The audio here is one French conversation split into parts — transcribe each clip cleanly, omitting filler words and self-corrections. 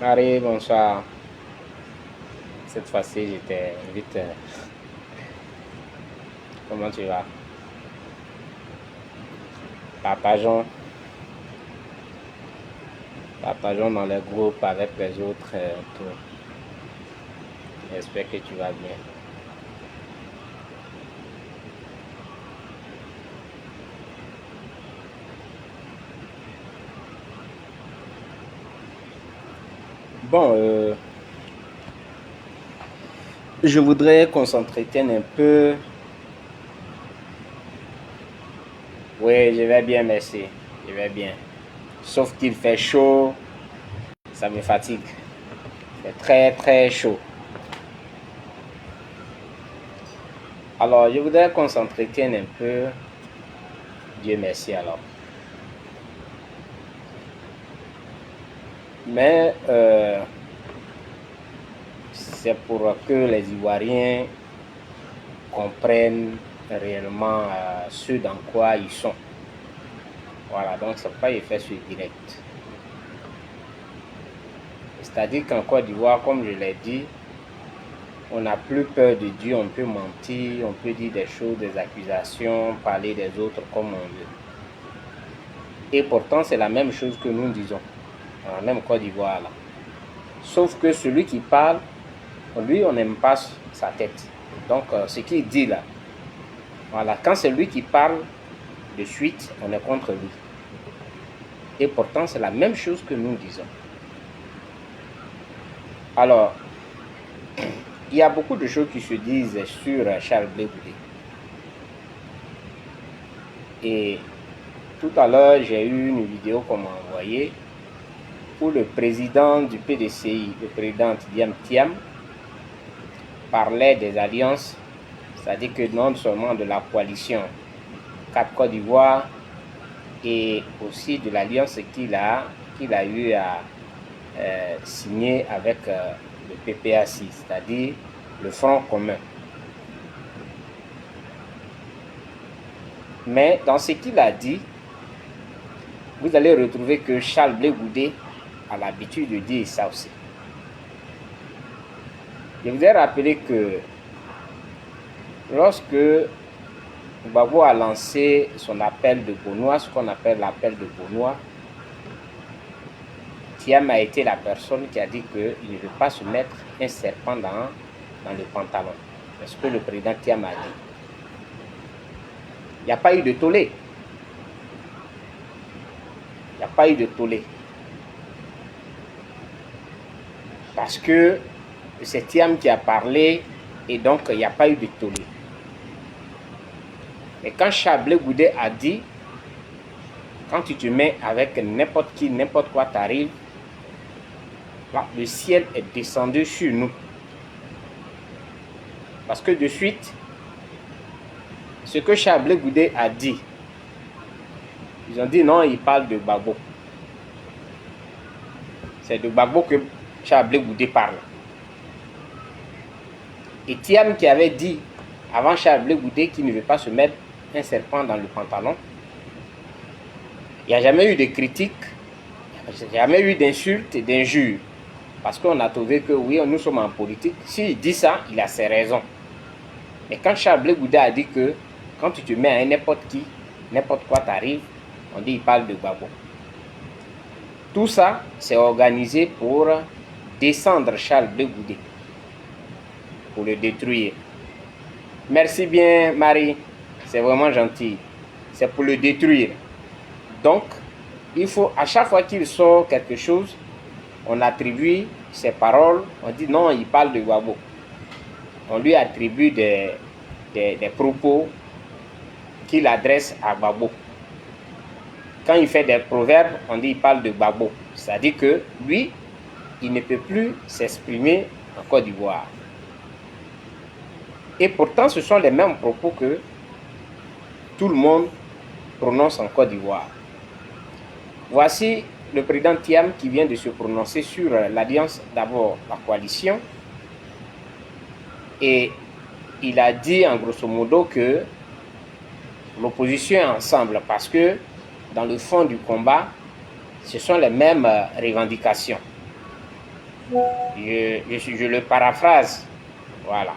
Marie, bonsoir. Cette fois-ci, je t'invite. Comment tu vas? Partageons dans le groupe avec les autres autour. J'espère que tu vas bien. Bon, je voudrais qu'on s'entretienne un peu. Oui, je vais bien, merci. Je vais bien. Sauf qu'il fait chaud, ça me fatigue. C'est très, très chaud. Alors, je voudrais qu'on s'entretienne un peu. Dieu merci alors. Mais c'est pour que les Ivoiriens comprennent réellement ce dans quoi ils sont. Voilà, donc c'est pas effet sur direct. C'est-à-dire qu'en Côte d'Ivoire, comme je l'ai dit, on n'a plus peur de Dieu, on peut mentir, on peut dire des choses, des accusations, parler des autres comme on veut. Et pourtant, c'est la même chose que nous disons, dans la même Côte d'Ivoire là. Sauf que celui qui parle, lui, on n'aime pas sa tête. Donc, ce qu'il dit là, voilà, quand c'est lui qui parle, de suite, on est contre lui. Et pourtant, c'est la même chose que nous disons. Alors, il y a beaucoup de choses qui se disent sur Charles Blé Goudé. Et tout à l'heure, j'ai eu une vidéo qu'on m'a envoyée où le président du PDCI, le président Diam Thiam, parlait des alliances, c'est-à-dire que non seulement de la coalition Cap Côte d'Ivoire et aussi de l'alliance qu'il a eu à signer avec le PPAC, c'est-à-dire le Front commun. Mais dans ce qu'il a dit, vous allez retrouver que Charles Blé Goudé a l'habitude de dire ça aussi. Je vous ai rappelé que lorsque Gbagbo a lancé son appel de Bonois, ce qu'on appelle l'appel de Bonois, Thiam a été la personne qui a dit qu'il ne veut pas se mettre un serpent dans le pantalon. C'est ce que le président Thiam a dit. Il n'y a pas eu de tollé. Il n'y a pas eu de tollé. Parce que c'est Thiam qui a parlé et donc il n'y a pas eu de tollé. Et quand Charles Blé Goudé a dit, quand tu te mets avec n'importe qui, n'importe quoi t'arrive, le ciel est descendu sur nous. Parce que de suite, ce que Charles Blé Goudé a dit, ils ont dit non, il parle de Gbagbo. C'est de Gbagbo que Charles Blé Goudé parle. Et Thiam qui avait dit avant Charles Blé Goudé qu'il ne veut pas se mettre un serpent dans le pantalon, il n'y a jamais eu de critiques, il n'y a jamais eu d'insultes et d'injures. Parce qu'on a trouvé que oui, nous sommes en politique. S'il dit ça, il a ses raisons. Mais quand Charles Blé Goudé a dit que quand tu te mets à n'importe qui, n'importe quoi t'arrive, on dit il parle de Gbagbo. Tout ça, c'est organisé pour descendre Charles Blé Goudé, pour le détruire. Merci bien, Marie. C'est vraiment gentil. C'est pour le détruire. Donc, il faut, à chaque fois qu'il sort quelque chose, on attribue ses paroles, on dit non, il parle de Gbagbo. On lui attribue des propos qu'il adresse à Gbagbo. Quand il fait des proverbes, on dit qu'il parle de Gbagbo. C'est-à-dire que lui, il ne peut plus s'exprimer en Côte d'Ivoire. Et pourtant, ce sont les mêmes propos que tout le monde prononce en Côte d'Ivoire. Voici le président Thiam qui vient de se prononcer sur l'alliance, d'abord la coalition. Et il a dit en grosso modo que l'opposition est ensemble parce que dans le fond du combat, ce sont les mêmes revendications. Je le paraphrase. Voilà.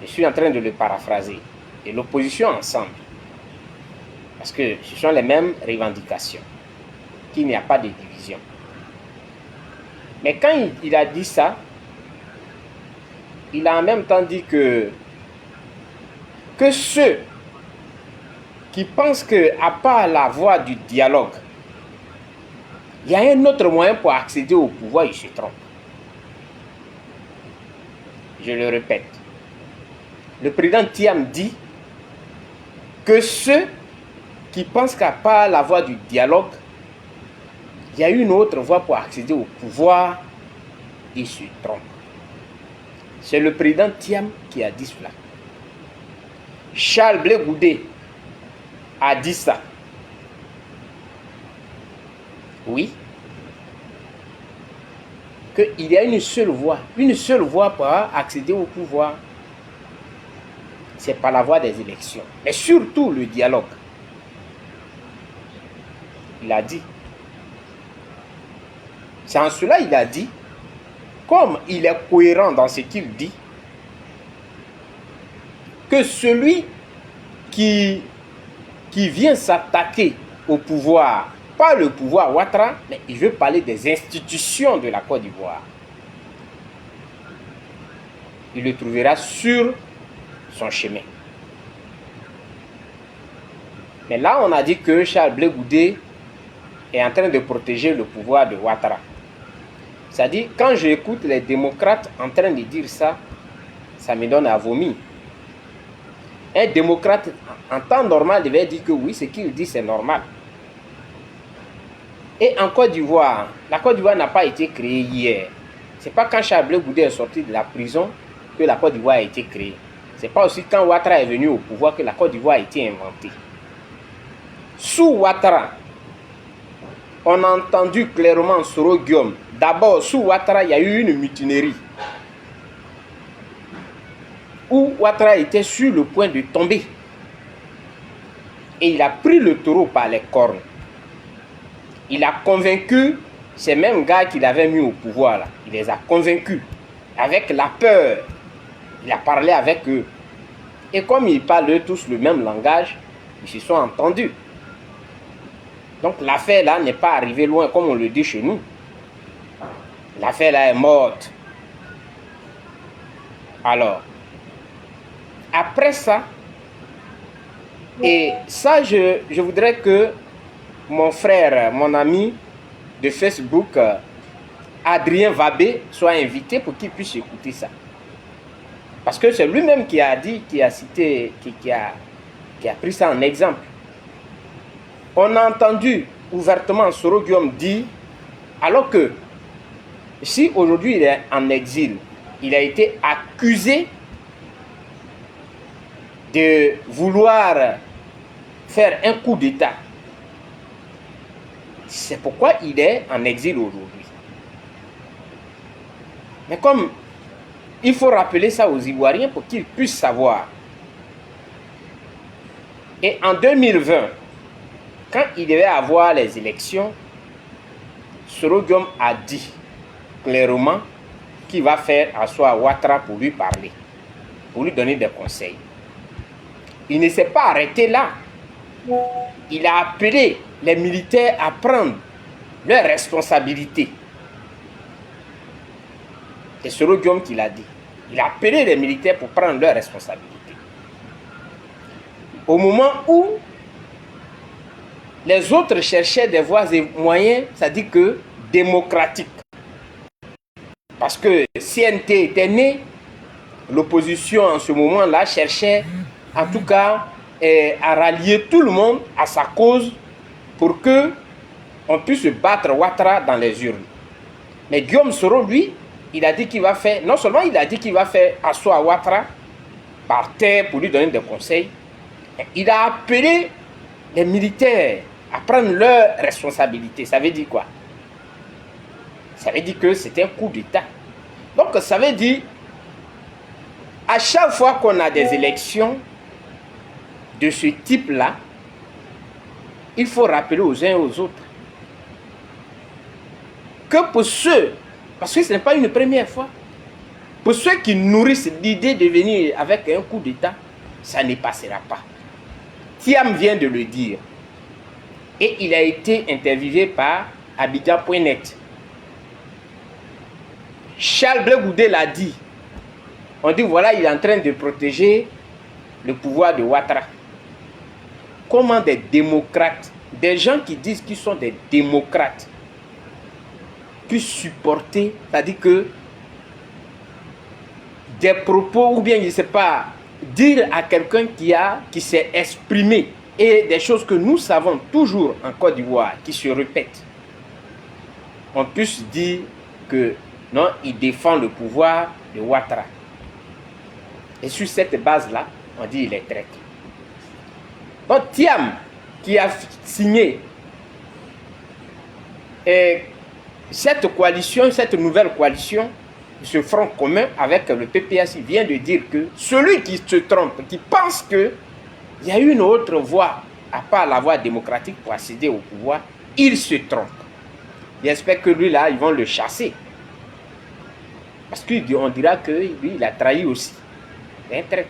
Je suis en train de le paraphraser. Et l'opposition ensemble. Parce que ce sont les mêmes revendications. Qu'il n'y a pas de division. Mais quand il a dit ça, il a en même temps dit que ceux qui pensent qu'à part la voie du dialogue, il y a un autre moyen pour accéder au pouvoir, ils se trompent. Je le répète. Le président Thiam dit que ceux qui pensent qu'à part la voie du dialogue, il y a une autre voie pour accéder au pouvoir, ils se trompent. C'est le président Thiam qui a dit cela. Charles Blé Goudé a dit ça. Oui. Qu'il y a une seule voie pour accéder au pouvoir. C'est par la voie des élections. Mais surtout le dialogue. Il a dit. C'est en cela qu'il a dit, comme il est cohérent dans ce qu'il dit, que celui qui vient s'attaquer au pouvoir, pas le pouvoir Ouattara, mais il veut parler des institutions de la Côte d'Ivoire. Il le trouvera sur son chemin. Mais là, on a dit que Charles Blé Goudé est en train de protéger le pouvoir de Ouattara. C'est-à-dire, quand j'écoute les démocrates en train de dire ça, ça me donne à vomir. Un démocrate, en temps normal, devait dire que oui, ce qu'il dit, c'est normal. Et en Côte d'Ivoire, la Côte d'Ivoire n'a pas été créée hier. Ce n'est pas quand Charles Blé Goudé est sorti de la prison que la Côte d'Ivoire a été créée. Ce n'est pas aussi quand Ouattara est venu au pouvoir que la Côte d'Ivoire a été inventée. Sous Ouattara, on a entendu clairement Soro Guillaume. D'abord, sous Ouattara, il y a eu une mutinerie. Où Ouattara était sur le point de tomber. Et il a pris le taureau par les cornes. Il a convaincu ces mêmes gars qu'il avait mis au pouvoir là. Il les a convaincus. Avec la peur. Il a parlé avec eux. Et comme ils parlent tous le même langage, ils se sont entendus. Donc l'affaire là n'est pas arrivée loin comme on le dit chez nous. L'affaire là est morte. Alors, après ça, et ça je voudrais que mon frère, mon ami de Facebook, Adrien Vabé, soit invité pour qu'il puisse écouter ça. Parce que c'est lui-même qui a dit, qui a cité, qui a pris ça en exemple. On a entendu ouvertement Soro Guillaume dire, alors que si aujourd'hui il est en exil, il a été accusé de vouloir faire un coup d'État. C'est pourquoi il est en exil aujourd'hui. Mais comme il faut rappeler ça aux Ivoiriens pour qu'ils puissent savoir. Et en 2020, quand il devait avoir les élections, Soro Guillaume a dit clairement qu'il va faire asseoir Ouattara pour lui parler, pour lui donner des conseils. Il ne s'est pas arrêté là. Il a appelé les militaires à prendre leurs responsabilités. C'est Soro Guillaume qui l'a dit. Il a appelé les militaires pour prendre leurs responsabilités. Au moment où les autres cherchaient des voies et moyens, c'est-à-dire que démocratiques. Parce que CNT était né, l'opposition en ce moment-là cherchait en tout cas a rallié tout le monde à sa cause pour que on puisse battre Ouattara dans les urnes. Mais Guillaume Soro, lui, il a dit qu'il va faire, non seulement il a dit qu'il va faire asseoir Ouattara par terre pour lui donner des conseils, il a appelé les militaires à prendre leurs responsabilités. Ça veut dire quoi? Ça veut dire que c'est un coup d'État. Donc ça veut dire, à chaque fois qu'on a des élections de ce type-là, il faut rappeler aux uns et aux autres que pour ceux, parce que ce n'est pas une première fois, pour ceux qui nourrissent l'idée de venir avec un coup d'État, ça ne passera pas. Thiam vient de le dire. Et il a été interviewé par Abidjan.net. Charles Blé Goudé l'a dit. On dit voilà, il est en train de protéger le pouvoir de Ouattara. Comment des démocrates, des gens qui disent qu'ils sont des démocrates, puissent supporter, c'est-à-dire que des propos, ou bien je ne sais pas, dire à quelqu'un qui s'est exprimé, et des choses que nous savons toujours en Côte d'Ivoire, qui se répètent, on puisse dire que non, il défend le pouvoir de Ouattara. Et sur cette base-là, on dit il est traître. Donc Thiam, qui a signé cette coalition, cette nouvelle coalition, ce front commun avec le PPS, vient de dire que celui qui se trompe, qui pense qu'il y a une autre voie, à part la voie démocratique pour accéder au pouvoir, il se trompe. J'espère que lui là, ils vont le chasser. Parce qu'on dira que lui, il a trahi aussi. C'est un traître.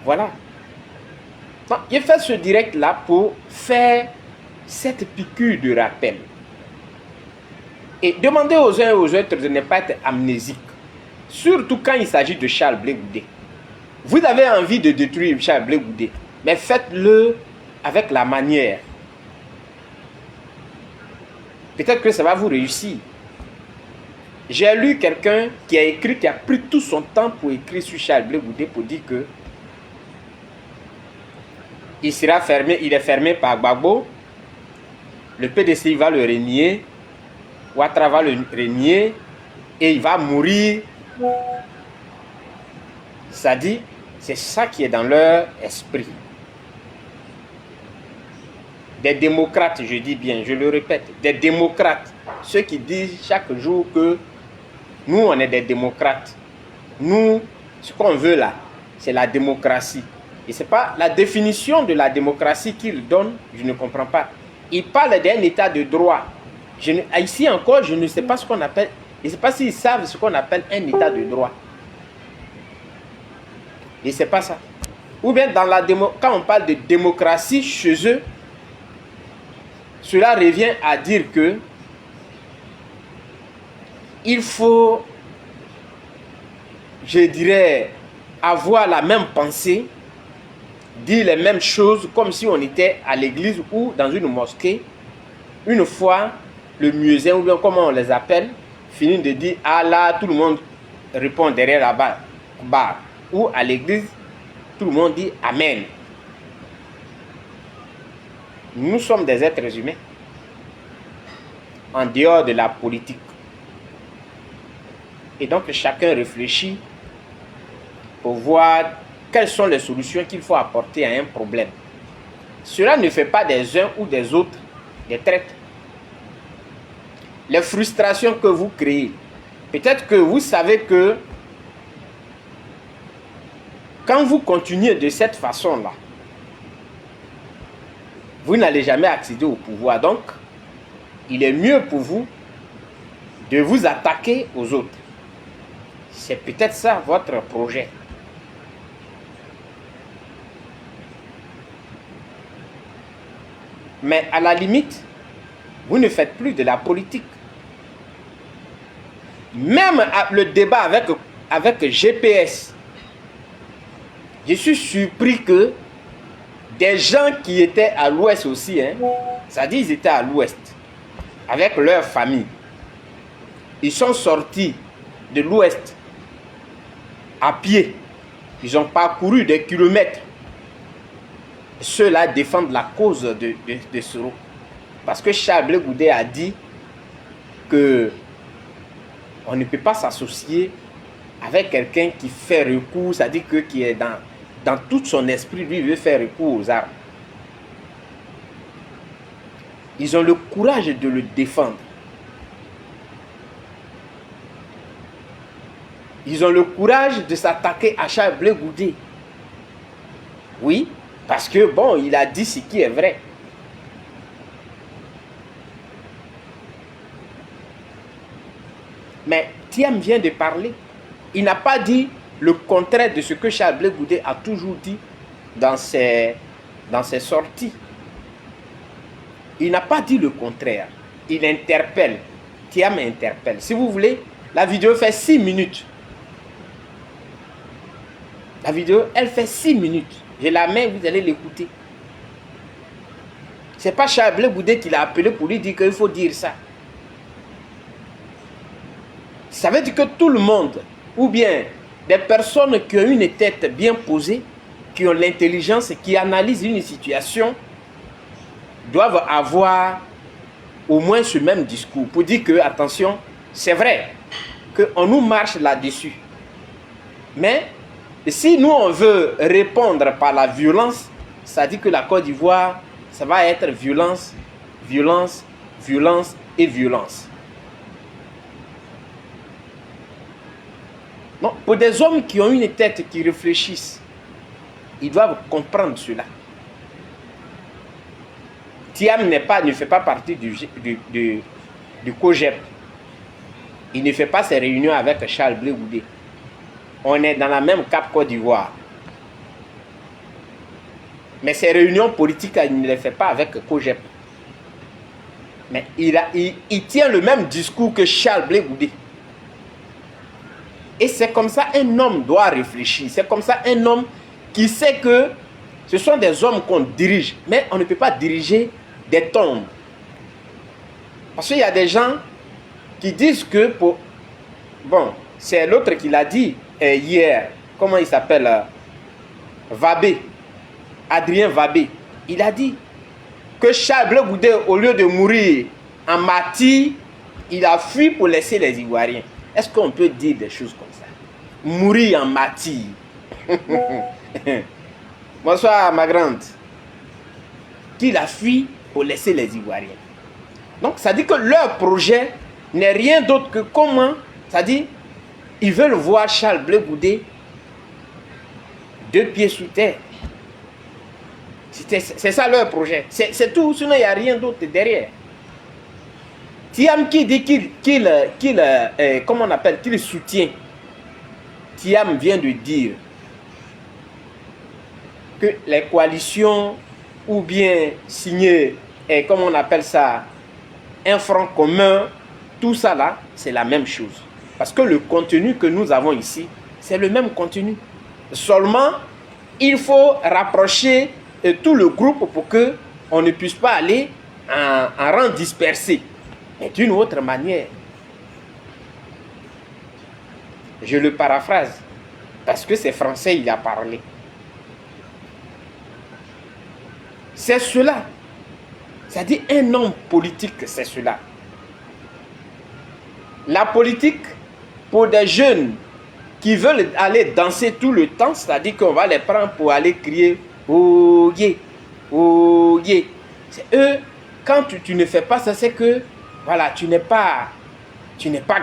Voilà. Bon, j'ai fait ce direct-là pour faire cette piqûre de rappel. Et demander aux uns et aux autres de ne pas être amnésiques. Surtout quand il s'agit de Charles Blé Goudé. Vous avez envie de détruire Charles Blé Goudé, mais faites-le avec la manière. Peut-être que ça va vous réussir. J'ai lu quelqu'un qui a écrit, qui a pris tout son temps pour écrire sur Charles Blé Goudé pour dire que il sera fermé, il est fermé par Gbagbo, le PDC va le renier, Ouattara va le renier et il va mourir. Ça dit, c'est ça qui est dans leur esprit. Des démocrates, je dis bien, je le répète, des démocrates, ceux qui disent chaque jour que nous on est des démocrates. Nous, ce qu'on veut là, c'est la démocratie. Et ce n'est pas la définition de la démocratie qu'il donne, je ne comprends pas. Il parle d'un état de droit. Ici encore, je ne sais pas ce qu'on appelle, je ne sais pas s'ils savent ce qu'on appelle un état de droit. Et ce n'est pas ça. Ou bien quand on parle de démocratie chez eux, cela revient à dire que il faut, je dirais, avoir la même pensée, dire les mêmes choses comme si on était à l'église ou dans une mosquée. Une fois, le muezzin, ou bien comment on les appelle, finit de dire Allah, tout le monde répond derrière la barre. Ou à l'église, tout le monde dit Amen. Nous sommes des êtres humains, en dehors de la politique. Et donc chacun réfléchit pour voir quelles sont les solutions qu'il faut apporter à un problème. Cela ne fait pas des uns ou des autres des traîtres. Les frustrations que vous créez, peut-être que vous savez que quand vous continuez de cette façon-là, vous n'allez jamais accéder au pouvoir. Donc, il est mieux pour vous de vous attaquer aux autres. C'est peut-être ça votre projet. Mais à la limite, vous ne faites plus de la politique. Même le débat avec GPS, je suis surpris que des gens qui étaient à l'ouest aussi, c'est-à-dire ils étaient à l'ouest, avec leur famille, ils sont sortis de l'ouest à pied. Ils ont parcouru des kilomètres. Ceux-là défendent la cause de Soro. Parce que Charles Blé Goudé a dit que on ne peut pas s'associer avec quelqu'un qui fait recours, c'est-à-dire que qui est dans tout son esprit, lui veut faire recours aux armes. Ils ont le courage de le défendre. Ils ont le courage de s'attaquer à Charles Blé Goudé. Oui, parce que bon, il a dit ce qui est vrai. Mais Thiam vient de parler. Il n'a pas dit le contraire de ce que Charles Blé Goudé a toujours dit dans ses sorties. Il n'a pas dit le contraire. Il interpelle. Thiam interpelle. Si vous voulez, la vidéo fait 6 minutes. La vidéo, elle fait 6 minutes. Je la mets, vous allez l'écouter. Ce n'est pas Charles Blé Goudé qui l'a appelé pour lui dire qu'il faut dire ça. Ça veut dire que tout le monde, ou bien des personnes qui ont une tête bien posée, qui ont l'intelligence et qui analysent une situation, doivent avoir au moins ce même discours pour dire que, attention, c'est vrai qu'on nous marche là-dessus. Mais si nous, on veut répondre par la violence, ça dit que la Côte d'Ivoire, ça va être violence, violence, violence et violence. Non, pour des hommes qui ont une tête, qui réfléchissent, ils doivent comprendre cela. Thiam ne fait pas partie du COGEP. Il ne fait pas ses réunions avec Charles Blé Goudé. On est dans la même Cap Côte d'Ivoire. Mais ses réunions politiques, il ne les fait pas avec COGEP. Mais il tient le même discours que Charles Blé Goudé. Et c'est comme ça un homme doit réfléchir. C'est comme ça un homme qui sait que ce sont des hommes qu'on dirige. Mais on ne peut pas diriger des tombes. Parce qu'il y a des gens qui disent que pour... Bon, c'est l'autre qui l'a dit hier. Comment il s'appelle? Vabé. Adrien Vabé. Il a dit que Charles Blé Goudé, au lieu de mourir en martyr, il a fui pour laisser les Ivoiriens. Est-ce qu'on peut dire des choses comme ça? Mourir en martyr. Bonsoir ma grande. Qu'il a fui pour laisser les Ivoiriens. Donc ça dit que leur projet n'est rien d'autre que comment, ça dit, ils veulent voir Charles Blé Goudé 2 pieds sous terre. C'est ça leur projet. C'est tout, sinon il n'y a rien d'autre derrière. Thiam qui dit comment on appelle, qu'il soutient. Thiam vient de dire que les coalitions ou bien signer, comment on appelle ça, un front commun, tout ça là, c'est la même chose. Parce que le contenu que nous avons ici, c'est le même contenu. Seulement, il faut rapprocher tout le groupe pour qu'on ne puisse pas aller en rang dispersé. Mais d'une autre manière. Je le paraphrase. Parce que c'est français, il a parlé. C'est cela. C'est-à-dire un homme politique, c'est cela. La politique, pour des jeunes qui veulent aller danser tout le temps, c'est-à-dire qu'on va les prendre pour aller crier « Oh yeah, oh yeah ». C'est eux, quand tu ne fais pas ça, c'est que voilà, tu n'es pas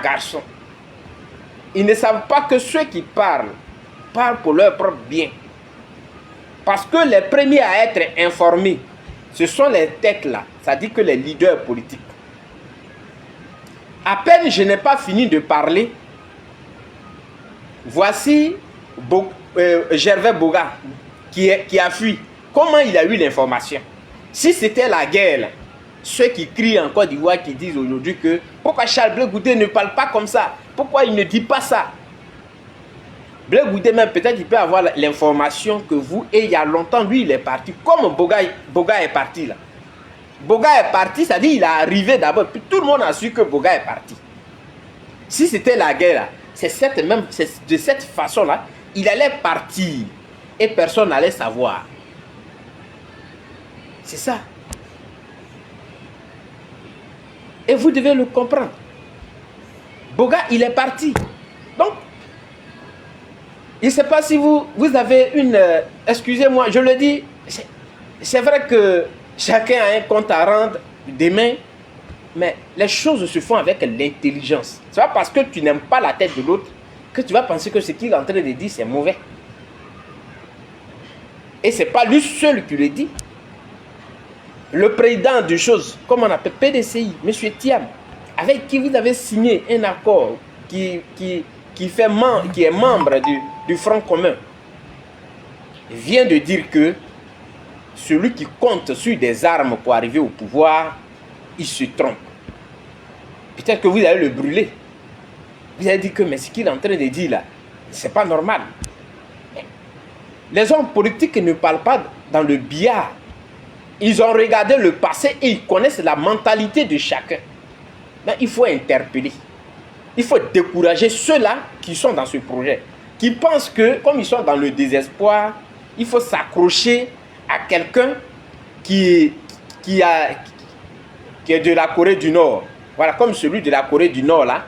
garçon. Ils ne savent pas que ceux qui parlent pour leur propre bien. Parce que les premiers à être informés, ce sont les têtes là, c'est-à-dire que les leaders politiques. À peine je n'ai pas fini de parler, voici Gervais Boga qui a fui. Comment il a eu l'information? Si c'était la guerre, là, ceux qui crient en Côte d'Ivoire, qui disent aujourd'hui que pourquoi Charles Blé Goudé ne parle pas comme ça? Pourquoi il ne dit pas ça? Blé Goudé même, peut-être il peut avoir l'information que vous, et il y a longtemps, lui il est parti. Comme Boga est parti là. Boga est parti, ça dit il est arrivé d'abord, puis tout le monde a su que Boga est parti. Si c'était la guerre là, c'est de cette façon-là, il allait partir et personne n'allait savoir. C'est ça. Et vous devez le comprendre. Boga, il est parti. Donc, je ne sais pas si vous avez une... excusez-moi, je le dis, c'est vrai que chacun a un compte à rendre demain, mais les choses se font avec l'intelligence. Ce n'est pas parce que tu n'aimes pas la tête de l'autre que tu vas penser que ce qu'il est en train de dire, c'est mauvais. Et ce n'est pas lui seul qui le dit. Le président de choses, comme on appelle PDCI, M. Thiam, avec qui vous avez signé un accord qui est membre du Front commun, vient de dire que celui qui compte sur des armes pour arriver au pouvoir, il se trompe. Peut-être que vous allez le brûler. Vous allez dire que mais ce qu'il est en train de dire là, c'est pas normal. Les hommes politiques ne parlent pas dans le billard. Ils ont regardé le passé et ils connaissent la mentalité de chacun. Mais il faut interpeller. Il faut décourager ceux-là qui sont dans ce projet, qui pensent que, comme ils sont dans le désespoir, il faut s'accrocher à quelqu'un qui est de la Corée du Nord. Voilà, comme celui de la Corée du Nord là.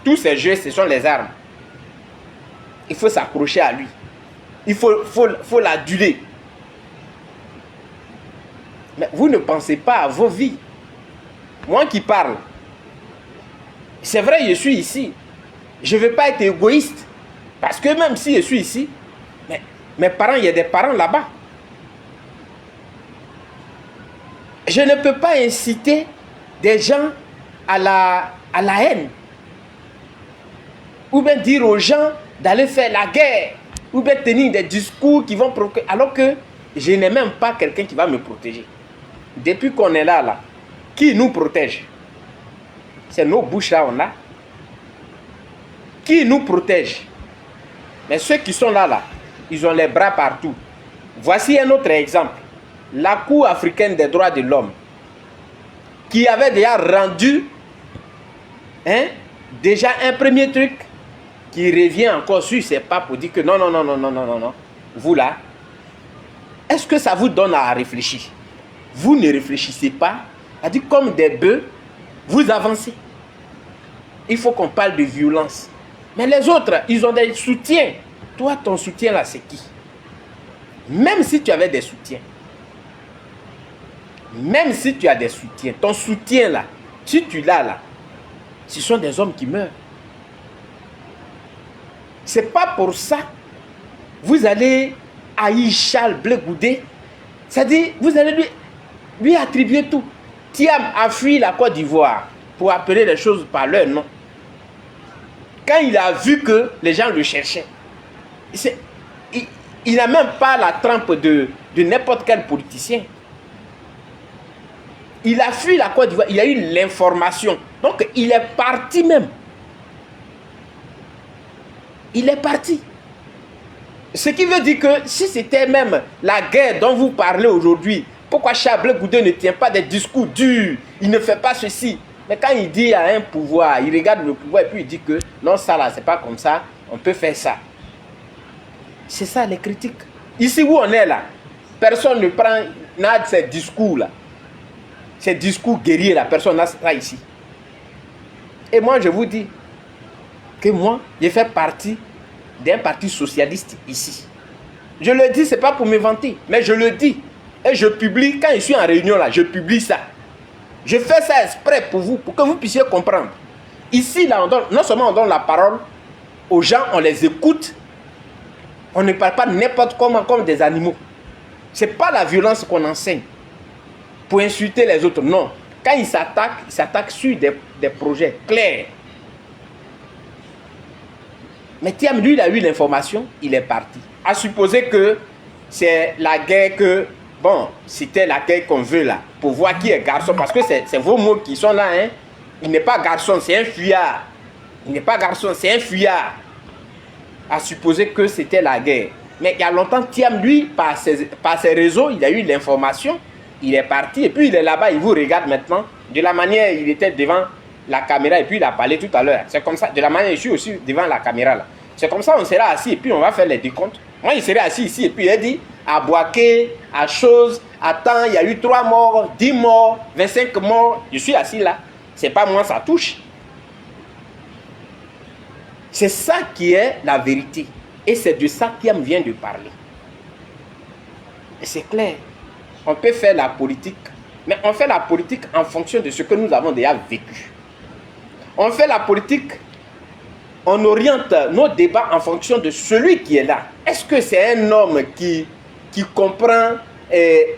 Tous ces jeux, ce sont les armes. Il faut s'accrocher à lui. Il faut l'aduler. Mais vous ne pensez pas à vos vies. Moi qui parle, c'est vrai, je suis ici. Je ne veux pas être égoïste. Parce que même si je suis ici, mais mes parents, il y a des parents là-bas. Je ne peux pas inciter des gens à la haine. Ou bien dire aux gens d'aller faire la guerre. Ou bien tenir des discours qui vont provoquer. Alors que je n'ai même pas quelqu'un qui va me protéger. Depuis qu'on est là, qui nous protège? C'est nos bouches là, on a. Qui nous protège? Mais ceux qui sont là, ils ont les bras partout. Voici un autre exemple. La Cour africaine des droits de l'homme, qui avait déjà rendu déjà un premier truc qui revient encore sur ses pas pour dire que non. Vous là, est-ce que ça vous donne à réfléchir? Vous ne réfléchissez pas, c'est-à-dire comme des bœufs, vous avancez. Il faut qu'on parle de violence. Mais les autres, ils ont des soutiens. Toi, ton soutien là, c'est qui? Même si tu avais des soutiens, même si tu as des soutiens, ton soutien là, si tu l'as là, ce sont des hommes qui meurent. C'est pas pour ça vous allez haïr Charles Blé Goudé. C'est-à-dire, vous allez lui attribuer tout. Thiam a fui la Côte d'Ivoire pour appeler les choses par leur nom. Quand il a vu que les gens le cherchaient, il n'a même pas la trempe de n'importe quel politicien. Il a fui la Côte d'Ivoire, il a eu l'information. Donc, il est parti même. Il est parti. Ce qui veut dire que si c'était même la guerre dont vous parlez aujourd'hui, pourquoi Charles Blé Goudé ne tient pas des discours durs? Il ne fait pas ceci. Mais quand il dit à un pouvoir, il regarde le pouvoir et puis il dit que non, ça là, c'est pas comme ça, on peut faire ça. C'est ça les critiques. Ici où on est là, personne ne prend n'a de ces discours là. Ces discours guerriers là, personne n'a ça ici. Et moi je vous dis que moi, j'ai fait partie d'un parti socialiste ici. Je le dis, c'est pas pour me vanter, mais je le dis. Et je publie, quand je suis en réunion là, je publie ça. Je fais ça exprès pour vous, pour que vous puissiez comprendre. Ici, là, non seulement on donne la parole aux gens, on les écoute, on ne parle pas n'importe comment comme des animaux. Ce n'est pas la violence qu'on enseigne pour insulter les autres, non. Quand ils s'attaquent sur des projets clairs. Mais Thiam, lui, il a eu l'information, il est parti. À supposer que c'est la guerre que... Bon, c'était la guerre qu'on veut là, pour voir qui est garçon. Parce que c'est vos mots qui sont là. Hein. Il n'est pas garçon, c'est un fuyard. Il n'est pas garçon, c'est un fuyard. À supposer que c'était la guerre. Mais il y a longtemps, Thiam, lui, par ses réseaux, il a eu l'information. Il est parti et puis il est là-bas, il vous regarde maintenant. De la manière il était devant la caméra et puis il a parlé tout à l'heure. C'est comme ça, de la manière, je suis aussi devant la caméra là. C'est comme ça, on sera assis et puis on va faire les décomptes. Moi, il serait assis ici et puis il a dit à Boaké, à Chose, à temps, il y a eu 3 morts, 10 morts, 25 morts. Je suis assis là. C'est pas moi, ça touche. C'est ça qui est la vérité. Et c'est de ça qu'Iam vient de parler. Et c'est clair. On peut faire la politique, mais on fait la politique en fonction de ce que nous avons déjà vécu. On fait la politique, on oriente nos débats en fonction de celui qui est là. Est-ce que c'est un homme qui comprend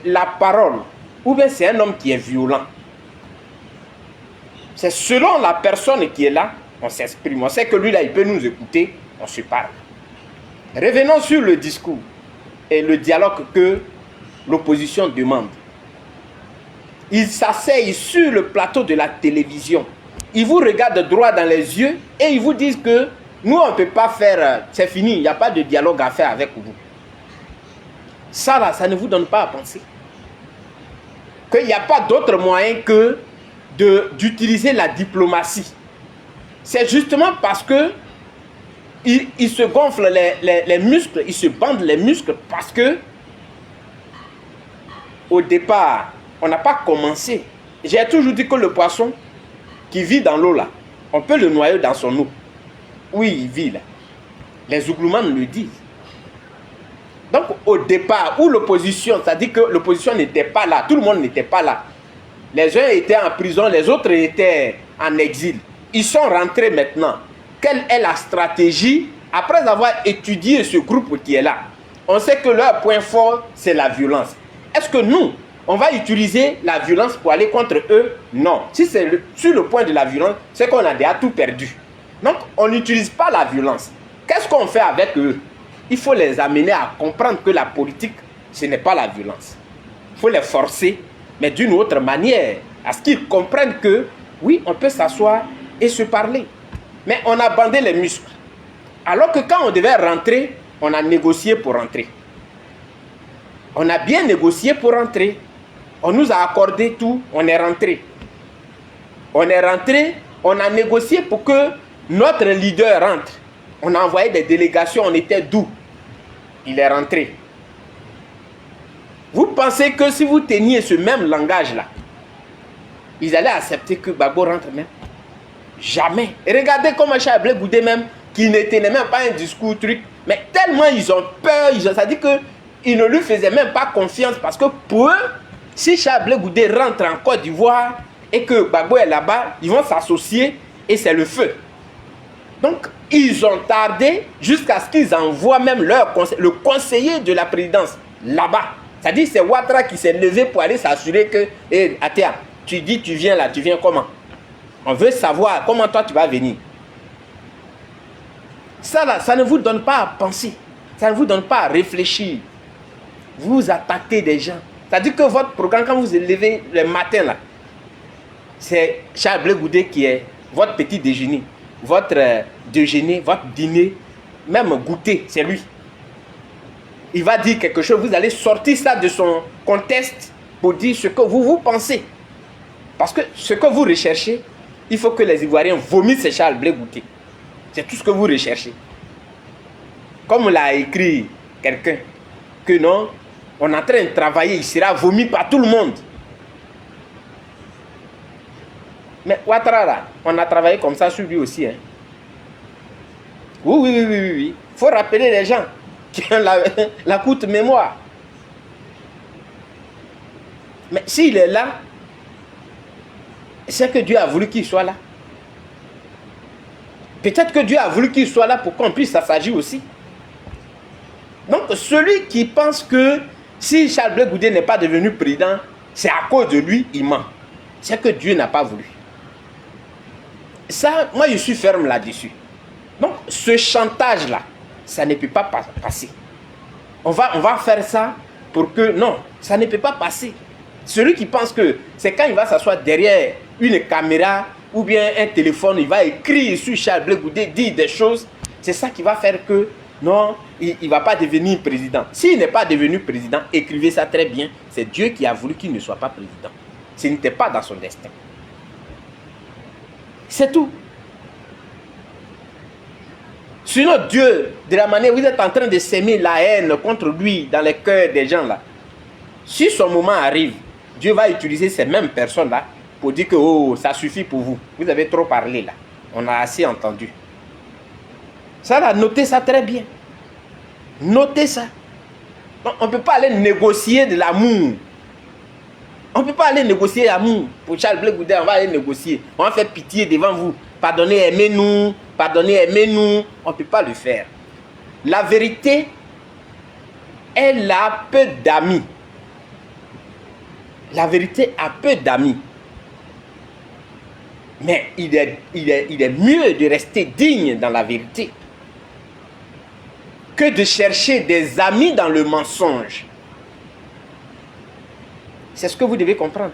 la parole ou bien c'est un homme qui est violent? C'est selon la personne qui est là, on s'exprime. On sait que lui là, il peut nous écouter, on se parle. Revenons sur le discours et le dialogue que l'opposition demande. Ils s'asseyent sur le plateau de la télévision. Ils vous regardent droit dans les yeux et ils vous disent que nous, on ne peut pas faire, c'est fini, il n'y a pas de dialogue à faire avec vous. Ça là, ça ne vous donne pas à penser qu'il n'y a pas d'autre moyen que d'utiliser la diplomatie. C'est justement parce que ils se gonflent les muscles, ils se bandent les muscles parce que au départ, on n'a pas commencé. J'ai toujours dit que le poisson qui vit dans l'eau là, on peut le noyer dans son eau. Oui, il vit là. Les Ougloumanes le disent. Donc au départ, où l'opposition, c'est-à-dire que l'opposition n'était pas là, tout le monde n'était pas là. Les uns étaient en prison, les autres étaient en exil. Ils sont rentrés maintenant. Quelle est la stratégie après avoir étudié ce groupe qui est là? On sait que leur point fort, c'est la violence. Est-ce que nous, on va utiliser la violence pour aller contre eux? Non. Si c'est sur le point de la violence, c'est qu'on a déjà tout perdu. Donc, on n'utilise pas la violence. Qu'est-ce qu'on fait avec eux? Il faut les amener à comprendre que la politique, ce n'est pas la violence. Il faut les forcer, mais d'une autre manière, à ce qu'ils comprennent que, oui, on peut s'asseoir et se parler. Mais on a bandé les muscles. Alors que quand on devait rentrer, on a négocié pour rentrer. On a bien négocié pour rentrer. On nous a accordé tout, on est rentré. On est rentré, on a négocié pour que notre leader rentre. On a envoyé des délégations, on était doux. Il est rentré. Vous pensez que si vous teniez ce même langage-là, ils allaient accepter que Gbagbo rentre même? Jamais. Et regardez comment Charles Blé Goudé même, qui ne tenait même pas un discours truc, mais tellement ils ont peur, ça dit qu'ils ne lui faisaient même pas confiance parce que pour eux, si Charles Blé Goudé rentre en Côte d'Ivoire et que Gbagbo est là-bas, ils vont s'associer et c'est le feu. Donc, ils ont tardé jusqu'à ce qu'ils envoient même le conseiller de la présidence là-bas. C'est-à-dire c'est Ouattara qui s'est levé pour aller s'assurer que, hey, Atia, tu dis tu viens là, tu viens comment? On veut savoir comment toi tu vas venir. Ça là, ça ne vous donne pas à penser. Ça ne vous donne pas à réfléchir. Vous attaquez des gens. C'est-à-dire que votre programme, quand vous vous levez le matin là, c'est Charles Blé Goudé qui est votre petit déjeuner. Votre déjeuner, votre dîner, même goûter, c'est lui. Il va dire quelque chose, vous allez sortir ça de son contexte pour dire ce que vous pensez. Parce que ce que vous recherchez, il faut que les Ivoiriens vomissent Charles Blé Goudé. C'est tout ce que vous recherchez. Comme l'a écrit quelqu'un, que non, on est en train de travailler, il sera vomi par tout le monde. Mais Ouattara, on a travaillé comme ça sur lui aussi. Hein. Oui. Il faut rappeler les gens qui ont la courte mémoire. Mais s'il est là, c'est que Dieu a voulu qu'il soit là. Peut-être que Dieu a voulu qu'il soit là pour qu'on puisse s'agir aussi. Donc celui qui pense que si Charles Blé Goudé n'est pas devenu président, c'est à cause de lui, il ment. C'est que Dieu n'a pas voulu. Ça, moi je suis ferme là-dessus. Donc ce chantage-là, ça ne peut pas passer. On va faire ça pour que... Non, ça ne peut pas passer. Celui qui pense que c'est quand il va s'asseoir derrière une caméra ou bien un téléphone, il va écrire sur Charles Blé Goudé, dire des choses, c'est ça qui va faire que non, il ne va pas devenir président. S'il n'est pas devenu président, écrivez ça très bien, c'est Dieu qui a voulu qu'il ne soit pas président. Ce n'était pas dans son destin. C'est tout. Sinon, Dieu, de la manière où vous êtes en train de s'aimer la haine contre lui dans les cœurs des gens là, si son moment arrive, Dieu va utiliser ces mêmes personnes là pour dire que oh, ça suffit pour vous. Vous avez trop parlé là. On a assez entendu. Ça là, notez ça très bien. Notez ça. Donc, on ne peut pas aller négocier de l'amour. On ne peut pas aller négocier l'amour. Pour Charles Blé Goudin, on va aller négocier. On va faire pitié devant vous. Pardonnez, aimez-nous. Pardonnez, aimez-nous. On ne peut pas le faire. La vérité, elle a peu d'amis. La vérité a peu d'amis. Mais il est mieux de rester digne dans la vérité que de chercher des amis dans le mensonge. C'est ce que vous devez comprendre.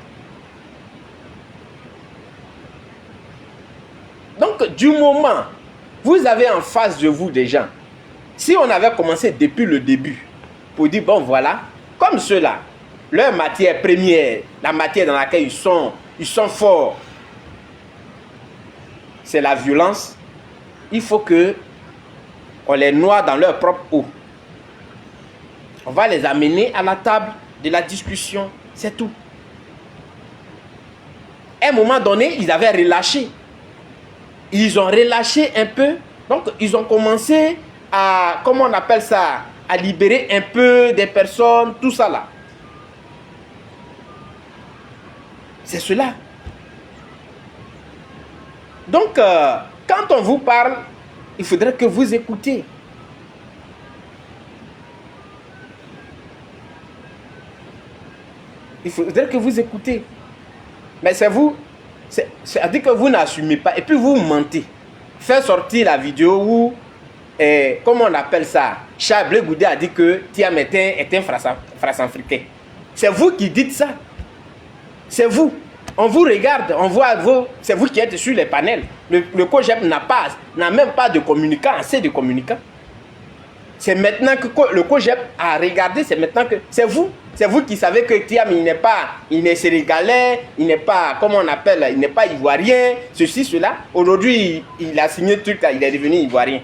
Donc, du moment, vous avez en face de vous des gens, si on avait commencé depuis le début, pour dire, bon voilà, comme ceux-là, leur matière première, la matière dans laquelle ils sont forts, c'est la violence, il faut que on les noie dans leur propre eau. On va les amener à la table de la discussion, c'est tout. À un moment donné, ils avaient relâché. Ils ont relâché un peu, donc ils ont commencé à, comment on appelle ça, à libérer un peu des personnes, tout ça là. C'est cela. Donc, quand on vous parle, il faudrait que vous écoutez. Il faudrait que vous écoutez. Mais c'est vous, c'est-à-dire que vous n'assumez pas. Et puis vous mentez. Faire sortir la vidéo où, comment on appelle ça, Charles Blé Goudin a dit que Thiam est un France-africain. C'est vous qui dites ça. C'est vous. On vous regarde, on voit vous, c'est vous qui êtes sur les panels. Le COJEP n'a même pas de communicant, assez de communicants. C'est maintenant que le COJEP a regardé, c'est maintenant que c'est vous qui savez que Thiam, il est sénégalais, il n'est pas, comment on appelle, il n'est pas ivoirien, ceci, cela. Aujourd'hui, il a signé le truc, il est devenu ivoirien.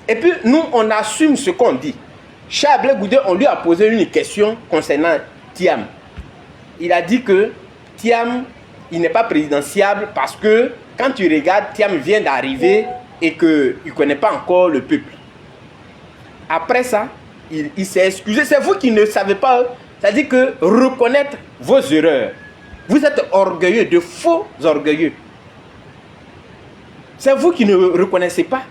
Et puis, nous, on assume ce qu'on dit. Charles Blé Goudin, on lui a posé une question concernant Thiam. Il a dit que Thiam, il n'est pas présidentiable parce que quand tu regardes, Thiam vient d'arriver et qu'il ne connaît pas encore le peuple. Après ça, il s'est excusé. C'est vous qui ne savez pas. C'est-à-dire que reconnaître vos erreurs. Vous êtes orgueilleux, de faux orgueilleux. C'est vous qui ne reconnaissez pas.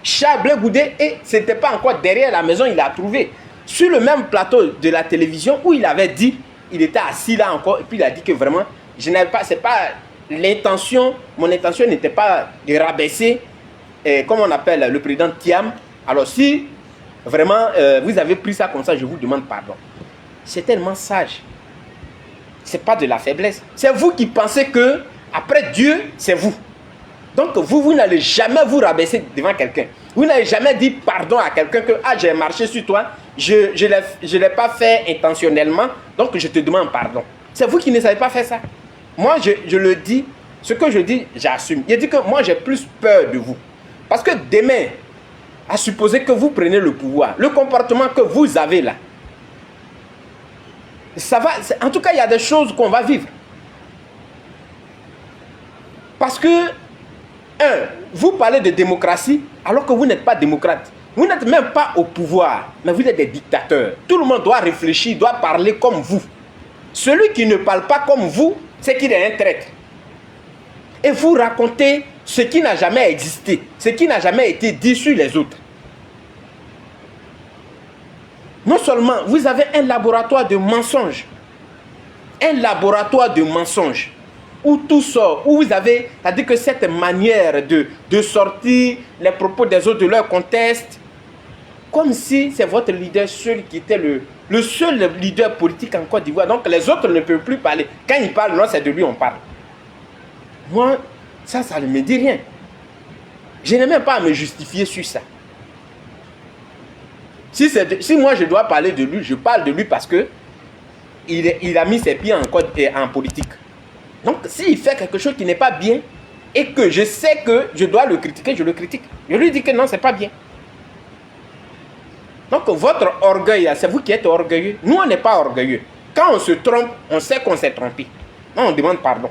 Charles Blé Goudin, et ce n'était pas encore derrière la maison, il a trouvé. Sur le même plateau de la télévision où il avait dit, il était assis là encore, et puis il a dit que vraiment, je n'avais pas, c'est pas l'intention, mon intention n'était pas de rabaisser, comme on appelle le président Thiam. Alors si vraiment vous avez pris ça comme ça, je vous demande pardon. C'est tellement sage. C'est pas de la faiblesse. C'est vous qui pensez que après Dieu, c'est vous. Donc vous n'allez jamais vous rabaisser devant quelqu'un. Vous n'allez jamais dit pardon à quelqu'un que ah, j'ai marché sur toi, je l'ai pas fait intentionnellement, donc je te demande pardon. C'est vous qui ne savez pas faire ça. Moi, je le dis, ce que je dis, j'assume. Il dit que moi, j'ai plus peur de vous. Parce que demain, à supposer que vous prenez le pouvoir, le comportement que vous avez là, ça va, en tout cas, il y a des choses qu'on va vivre. Parce que vous parlez de démocratie alors que vous n'êtes pas démocrate. Vous n'êtes même pas au pouvoir, mais vous êtes des dictateurs. Tout le monde doit réfléchir, doit parler comme vous. Celui qui ne parle pas comme vous, c'est qu'il est un traître. Et vous racontez ce qui n'a jamais existé, ce qui n'a jamais été dit sur les autres. Non seulement vous avez un laboratoire de mensonges, où tout sort, où vous avez, c'est-à-dire que cette manière de sortir les propos des autres de leur contexte, comme si c'est votre leader seul qui était le seul leader politique en Côte d'Ivoire. Donc les autres ne peuvent plus parler. Quand ils parlent, non, c'est de lui on parle. Moi, ça ne me dit rien. Je n'ai même pas à me justifier sur ça. Si moi je dois parler de lui, je parle de lui parce que il a mis ses pieds en politique. Donc, s'il fait quelque chose qui n'est pas bien, et que je sais que je dois le critiquer, je le critique. Je lui dis que non, c'est pas bien. Donc, votre orgueil, c'est vous qui êtes orgueilleux. Nous, on n'est pas orgueilleux. Quand on se trompe, on sait qu'on s'est trompé. Non, on demande pardon.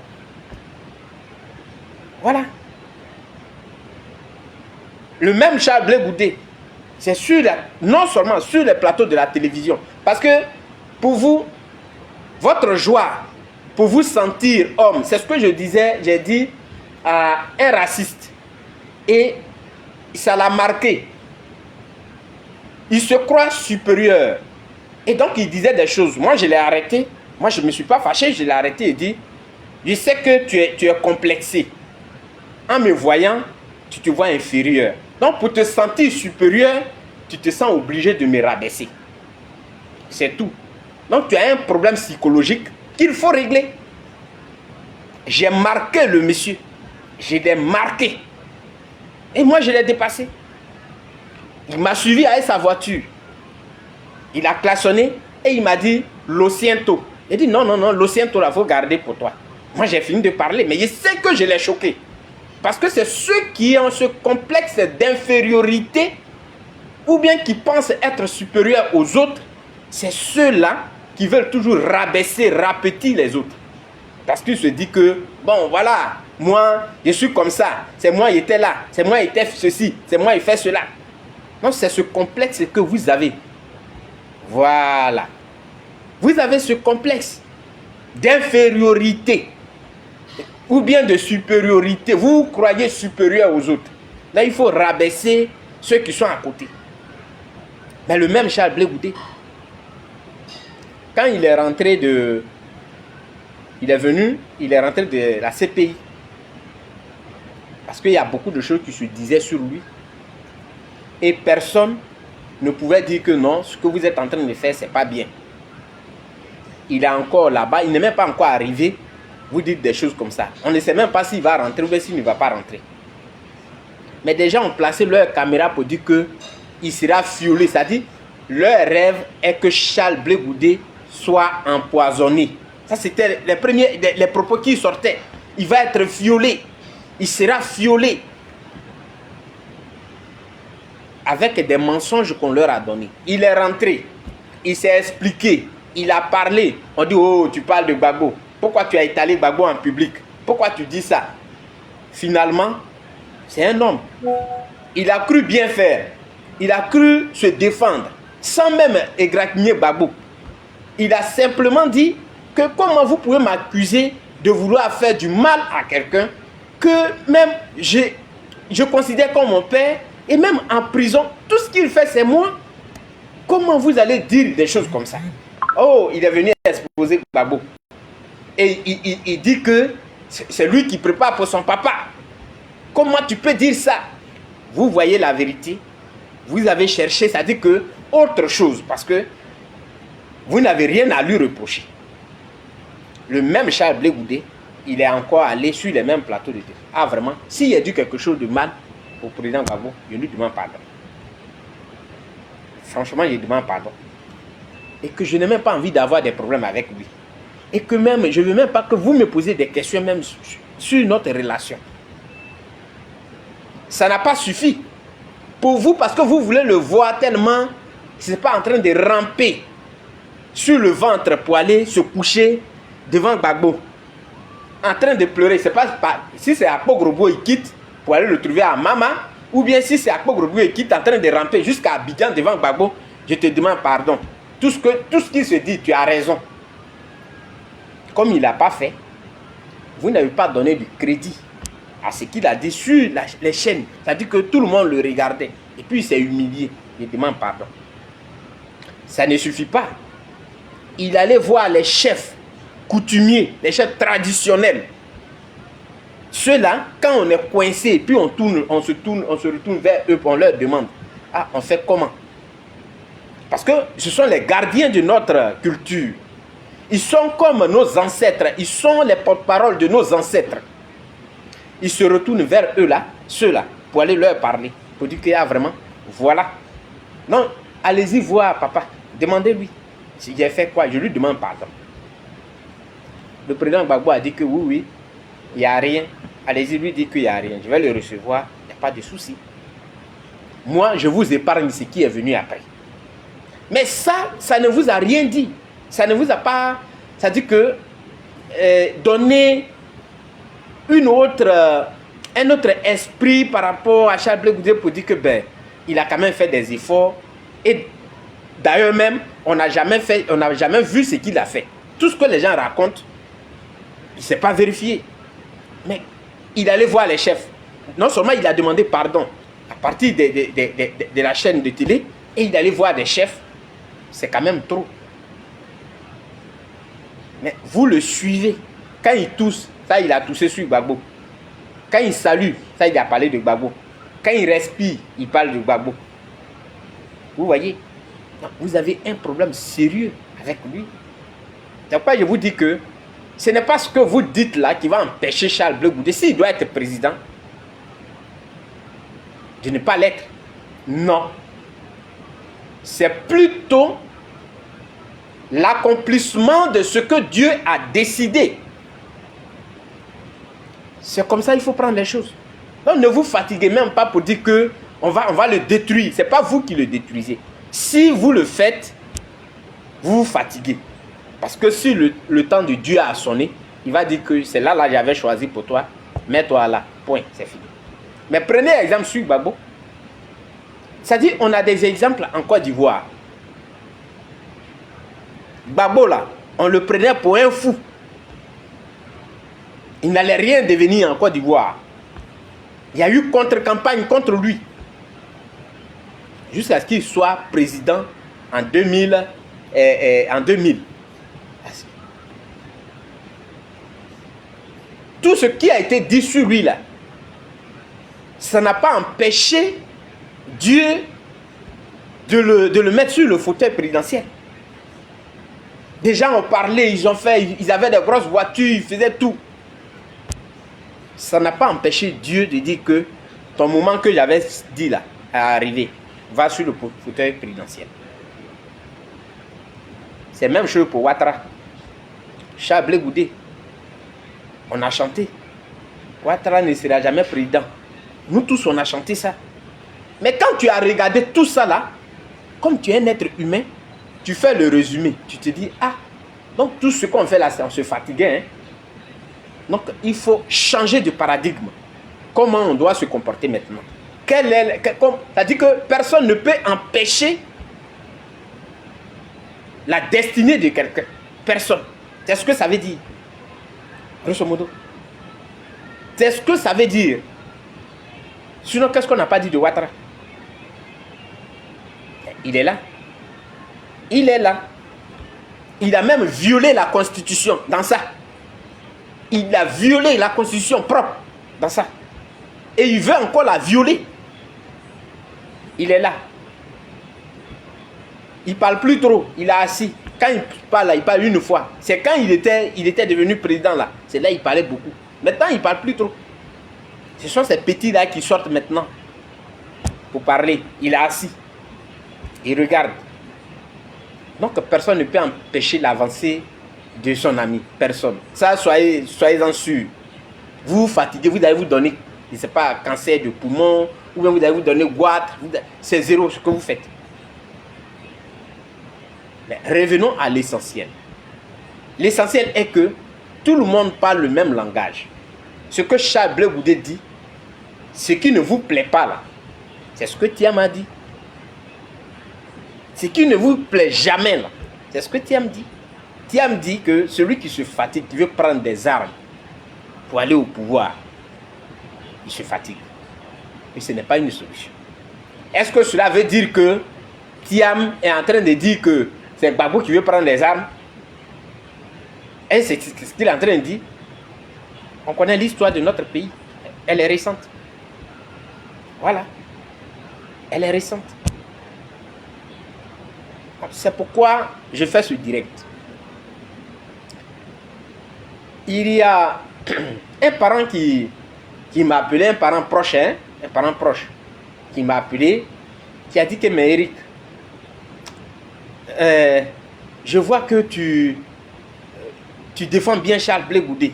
Voilà. Le même Charles Blé Goudé, c'est non seulement sur les plateaux de la télévision. Parce que, pour vous, votre joie, pour vous sentir homme, c'est ce que je disais, j'ai dit à un raciste. Et ça l'a marqué. Il se croit supérieur. Et donc, il disait des choses. Moi, je l'ai arrêté. Moi, je ne me suis pas fâché. Je l'ai arrêté et dit, je sais que tu es complexé. En me voyant, tu te vois inférieur. Donc, pour te sentir supérieur, tu te sens obligé de me rabaisser. C'est tout. Donc, tu as un problème psychologique qu'il faut régler. J'ai marqué le monsieur. Je l'ai marqué. Et moi, je l'ai dépassé. Il m'a suivi avec sa voiture. Il a klaxonné et il m'a dit Lociento. Il dit non, Lociento, il faut garder pour toi. Moi, j'ai fini de parler, mais je sais que je l'ai choqué. Parce que c'est ceux qui ont ce complexe d'infériorité ou bien qui pensent être supérieurs aux autres, c'est ceux-là qui veulent toujours rabaisser, rapetir les autres. Parce qu'ils se disent que, bon, voilà, moi, je suis comme ça. C'est moi, il était là. C'est moi, il était ceci. C'est moi, il fait cela. Donc, c'est ce complexe que vous avez. Voilà. Vous avez ce complexe d'infériorité ou bien de supériorité. Vous vous croyez supérieur aux autres. Là, il faut rabaisser ceux qui sont à côté. Mais le même Charles Blé Goudé, quand il est rentré de... Il est rentré de la CPI. Parce qu'il y a beaucoup de choses qui se disaient sur lui. Et personne ne pouvait dire que non, ce que vous êtes en train de faire, c'est pas bien. Il est encore là-bas, il n'est même pas encore arrivé. Vous dites des choses comme ça. On ne sait même pas s'il va rentrer ou s'il ne va pas rentrer. Mais des gens ont placé leur caméra pour dire qu'il sera fiolé. C'est-à-dire, leur rêve est que Charles Blé Goudé soit empoisonné. Ça, c'était les propos qui sortaient. Il va être fiolé. Il sera fiolé. Avec des mensonges qu'on leur a donnés. Il est rentré. Il s'est expliqué. Il a parlé. On dit, oh, tu parles de Gbagbo. Pourquoi tu as étalé Gbagbo en public? Pourquoi tu dis ça? Finalement, c'est un homme. Il a cru bien faire. Il a cru se défendre. Sans même égratigner Gbagbo. Il a simplement dit que comment vous pouvez m'accuser de vouloir faire du mal à quelqu'un que même je considère comme mon père et même en prison, tout ce qu'il fait c'est moi. Comment vous allez dire des choses comme ça? Oh, il est venu exposer Gbagbo. Et il dit que c'est lui qui prépare pour son papa. Comment tu peux dire ça? Vous voyez la vérité. Vous avez cherché, ça dit que autre chose, parce que vous n'avez rien à lui reprocher. Le même Charles Blé Goudé, il est encore allé sur les mêmes plateaux de télé. Ah vraiment, s'il a dit quelque chose de mal au président Gbagbo, je lui demande pardon. Franchement, je lui demande pardon. Et que je n'ai même pas envie d'avoir des problèmes avec lui. Et que même, je ne veux même pas que vous me posiez des questions même sur notre relation. Ça n'a pas suffi. Pour vous, parce que vous voulez le voir tellement, ce n'est pas en train de ramper sur le ventre pour aller se coucher devant Gbagbo. En train de pleurer. C'est pas, si c'est Akpogorogbo, il quitte pour aller le trouver à Mama. Ou bien si c'est Akpogorogbo, il quitte en train de ramper jusqu'à Abidjan devant Gbagbo. Je te demande pardon. Tout ce qu'il se dit, tu as raison. Comme il n'a pas fait, vous n'avez pas donné du crédit à ce qu'il a dit sur les chaînes. C'est-à-dire que tout le monde le regardait. Et puis il s'est humilié. Il demande pardon. Ça ne suffit pas. Il allait voir les chefs coutumiers, les chefs traditionnels. Ceux-là, quand on est coincé, puis on se retourne vers eux, on leur demande, ah, on fait comment? Parce que ce sont les gardiens de notre culture. Ils sont comme nos ancêtres. Ils sont les porte-parole de nos ancêtres. Ils se retournent vers eux-là, ceux-là, pour aller leur parler. Pour dire qu'il y a vraiment, voilà. Non, allez-y voir papa. Demandez-lui. S'il a fait quoi, je lui demande pardon. Le président Gbagbo a dit que oui, oui, il n'y a rien. Allez-y, lui dit qu'il n'y a rien. Je vais le recevoir, il n'y a pas de souci. Moi, je vous épargne ce qui est venu après. Mais ça ne vous a rien dit. Ça ne vous a pas... Ça dit que donner un autre esprit par rapport à Charles Blé Goudé pour dire que il a quand même fait des efforts. Et d'ailleurs même, on n'a jamais vu ce qu'il a fait. Tout ce que les gens racontent, il ne s'est pas vérifié. Mais il allait voir les chefs. Non seulement il a demandé pardon à partir de la chaîne de télé, et il allait voir des chefs. C'est quand même trop. Mais vous le suivez. Quand il tousse, ça il a toussé sur Gbagbo. Quand il salue, ça il a parlé de Gbagbo. Quand il respire, il parle de Gbagbo. Vous voyez? Donc, vous avez un problème sérieux avec lui. C'est pourquoi je vous dis que ce n'est pas ce que vous dites là qui va empêcher Charles Blé Goudé, s'il doit être président, de ne pas l'être. Non. C'est plutôt l'accomplissement de ce que Dieu a décidé. C'est comme ça qu'il faut prendre les choses. Donc ne vous fatiguez même pas pour dire que on va le détruire. Ce n'est pas vous qui le détruisez. Si vous le faites, vous vous fatiguez. Parce que si le temps de Dieu a sonné, il va dire que c'est là j'avais choisi pour toi. Mets-toi là. Point. C'est fini. Mais prenez exemple sur Gbagbo. C'est-à-dire, on a des exemples en Côte d'Ivoire. Gbagbo là, on le prenait pour un fou. Il n'allait rien devenir en Côte d'Ivoire. Il y a eu contre-campagne contre lui. Jusqu'à ce qu'il soit président en 2000. Tout ce qui a été dit sur lui là, ça n'a pas empêché Dieu de le mettre sur le fauteuil présidentiel. Des gens ont parlé, ils avaient des grosses voitures, ils faisaient tout. Ça n'a pas empêché Dieu de dire que ton moment que j'avais dit là est arrivé. Va sur le fauteuil présidentiel. C'est la même chose pour Ouattara. Charles Blé Goudé. On a chanté. Ouattara ne sera jamais président. Nous tous, on a chanté ça. Mais quand tu as regardé tout ça là, comme tu es un être humain, tu fais le résumé. Tu te dis, ah, donc tout ce qu'on fait là, on se fatiguait. Hein? Donc il faut changer de paradigme. Comment on doit se comporter maintenant? C'est-à-dire que personne ne peut empêcher la destinée de quelqu'un. Personne. C'est ce que ça veut dire. Grosso modo. C'est ce que ça veut dire. Sinon, qu'est-ce qu'on n'a pas dit de Ouattara? Il est là. Il est là. Il a même violé la Constitution dans ça. Il a violé la Constitution propre dans ça. Et il veut encore la violer. Il est là. Il ne parle plus trop. Il est assis. Quand il parle, il parle une fois. C'est quand il était devenu président là. C'est là qu'il parlait beaucoup. Maintenant, il ne parle plus trop. Ce sont ces petits-là qui sortent maintenant pour parler. Il est assis. Il regarde. Donc, personne ne peut empêcher l'avancée de son ami. Personne. Ça, soyez-en sûrs. Vous vous fatiguez, vous allez vous donner, je ne sais pas, cancer de poumon, ou bien vous allez vous donner goitre. C'est zéro ce que vous faites. Mais revenons à l'essentiel. L'essentiel est que tout le monde parle le même langage. Ce que Charles Blé Goudé dit, ce qui ne vous plaît pas là, c'est ce que Thiam a dit. Ce qui ne vous plaît jamais là, c'est ce que Thiam dit. Thiam dit que celui qui se fatigue, qui veut prendre des armes pour aller au pouvoir, il se fatigue. Et ce n'est pas une solution. Est-ce que cela veut dire que Thiam est en train de dire que c'est Gbagbo qui veut prendre les armes? Et c'est ce qu'il est en train de dire. On connaît l'histoire de notre pays. Elle est récente. Voilà. Elle est récente. C'est pourquoi je fais ce direct. Il y a un parent qui m'a appelé, un parent proche, qui m'a appelé, qui a dit que, mais Eric, je vois que tu tu défends bien Charles Blé Goudé.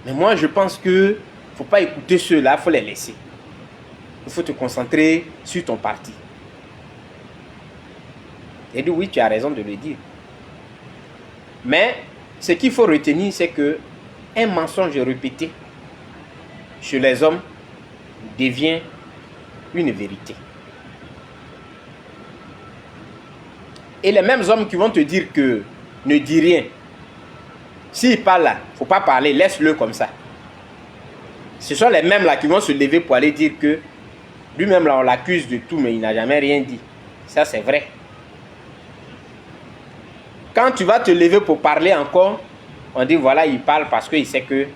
Mais moi, je pense que il ne faut pas écouter ceux-là, il faut les laisser. Il faut te concentrer sur ton parti. Et dit oui, tu as raison de le dire. Mais ce qu'il faut retenir, c'est que un mensonge répété chez les hommes devient une vérité. Et les mêmes hommes qui vont te dire que ne dis rien, s'il parle là, il ne faut pas parler, laisse-le comme ça. Ce sont les mêmes là qui vont se lever pour aller dire que lui-même là on l'accuse de tout mais il n'a jamais rien dit. Ça c'est vrai. Quand tu vas te lever pour parler encore, on dit voilà il parle parce qu'il sait que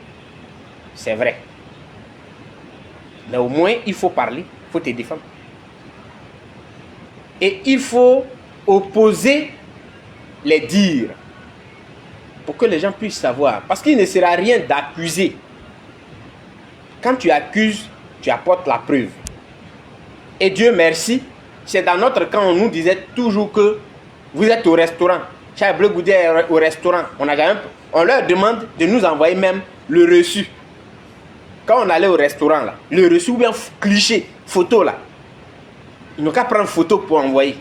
c'est vrai. Mais au moins il faut parler, il faut te défendre. Et il faut opposer les dires pour que les gens puissent savoir. Parce qu'il ne sert à rien d'accuser. Quand tu accuses, tu apportes la preuve. Et Dieu merci, c'est dans notre camp, on nous disait toujours que vous êtes au restaurant. Charles Blé Goudé est au restaurant. On leur demande de nous envoyer même le reçu. Quand on allait au restaurant, là, le reçu ou bien cliché, photo là. Ils n'ont qu'à prendre photo pour envoyer.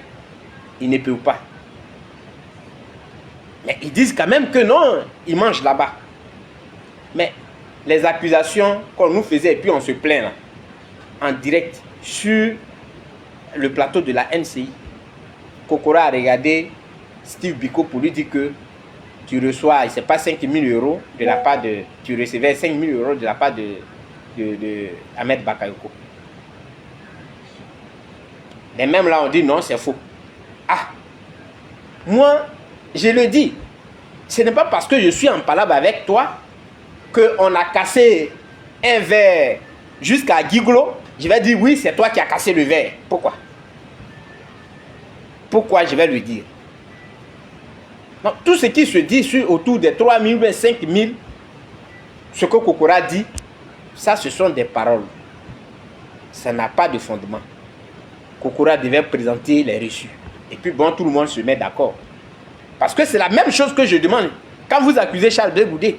Ils ne peuvent pas. Mais ils disent quand même que non, ils mangent là-bas. Mais les accusations qu'on nous faisait et puis on se plaint là, en direct sur le plateau de la NCI, Kokora a regardé Steve Biko pour lui dire que tu reçois, c'est pas 5 000 euros de la part de... Tu recevais 5 000 euros de la part de Ahmed Bakayoko. Et même là, on dit non, c'est faux. Ah, moi, je le dis, ce n'est pas parce que je suis en palabre avec toi qu'on a cassé un verre jusqu'à Gigolo. Je vais dire oui, c'est toi qui as cassé le verre. Pourquoi? Pourquoi je vais lui dire? Donc, tout ce qui se dit sur autour des 3 000 ou 5 000, ce que Kokora dit, ça, ce sont des paroles. Ça n'a pas de fondement. Kokora devait présenter les reçus. Et puis, bon, tout le monde se met d'accord. Parce que c'est la même chose que je demande. Quand vous accusez Charles Blé Goudé,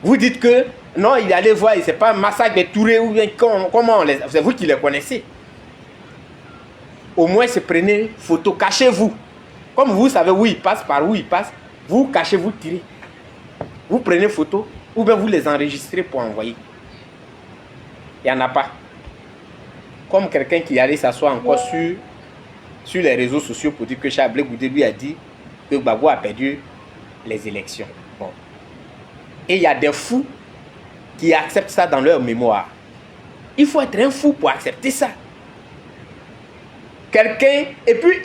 vous dites que non, il est allé voir, c'est pas un massacre des Touré ou bien comment c'est vous qui les connaissez. Au moins, se prenez photo, cachez-vous. Comme vous savez où il passe, par où il passe, vous cachez, vous tirez. Vous prenez photo ou bien vous les enregistrez pour envoyer. Il n'y en a pas. Comme quelqu'un qui allait s'asseoir encore sur les réseaux sociaux pour dire que Charles Blé Goudé lui a dit que Gbagbo a perdu les élections. Bon. Et il y a des fous qui acceptent ça dans leur mémoire. Il faut être un fou pour accepter ça. Quelqu'un, et puis,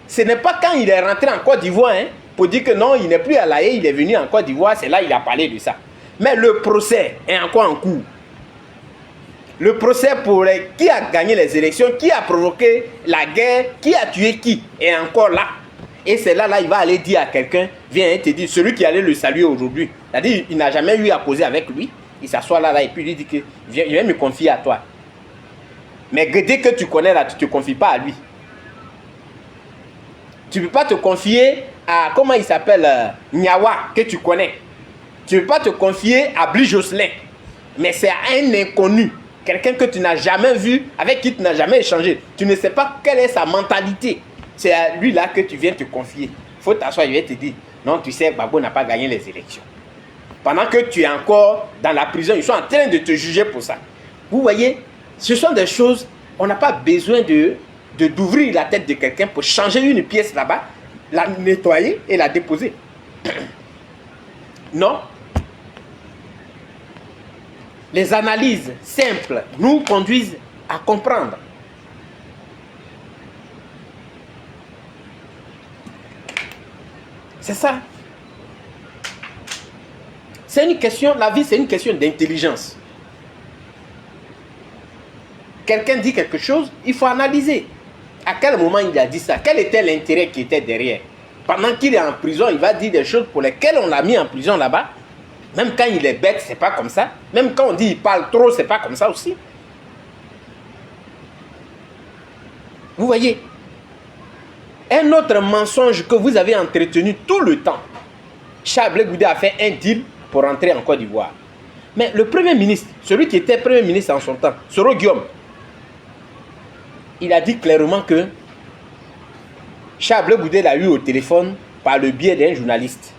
ce n'est pas quand il est rentré en Côte d'Ivoire, hein, pour dire que non, il n'est plus à La Haye, il est venu en Côte d'Ivoire, c'est là qu'il a parlé de ça. Mais le procès est encore en cours. Le procès pour qui a gagné les élections, qui a provoqué la guerre, qui a tué qui, est encore là. Et c'est là, il va aller dire à quelqu'un, viens te dire, celui qui allait le saluer aujourd'hui, c'est-à-dire il n'a jamais eu à causer avec lui, il s'assoit là et puis il dit que viens me confier à toi. Mais dès que tu connais là, tu ne te confies pas à lui. Tu ne peux pas te confier à, comment il s'appelle, Nyawa, que tu connais. Tu ne peux pas te confier à Bli Jocelyn. Mais c'est à un inconnu, quelqu'un que tu n'as jamais vu, avec qui tu n'as jamais échangé. Tu ne sais pas quelle est sa mentalité. C'est à lui là que tu viens te confier. Il faut t'asseoir, il va te dire, non, tu sais, Gbagbo n'a pas gagné les élections. Pendant que tu es encore dans la prison, ils sont en train de te juger pour ça. Vous voyez, ce sont des choses, on n'a pas besoin d'ouvrir la tête de quelqu'un pour changer une pièce là-bas, la nettoyer et la déposer. Non. Les analyses simples nous conduisent à comprendre. C'est ça. C'est une question, la vie c'est une question d'intelligence. Quelqu'un dit quelque chose, il faut analyser. À quel moment il a dit ça? Quel était l'intérêt qui était derrière? Pendant qu'il est en prison, il va dire des choses pour lesquelles on l'a mis en prison là-bas. Même quand il est bête, c'est pas comme ça. Même quand on dit il parle trop, c'est pas comme ça aussi. Vous voyez? Un autre mensonge que vous avez entretenu tout le temps Charles Blé Goudé a fait un deal pour rentrer en Côte d'Ivoire. Mais le Premier ministre, celui qui était Premier ministre en son temps, Soro Guillaume, il a dit clairement que Charles Blé Goudé l'a eu au téléphone par le biais d'un journaliste.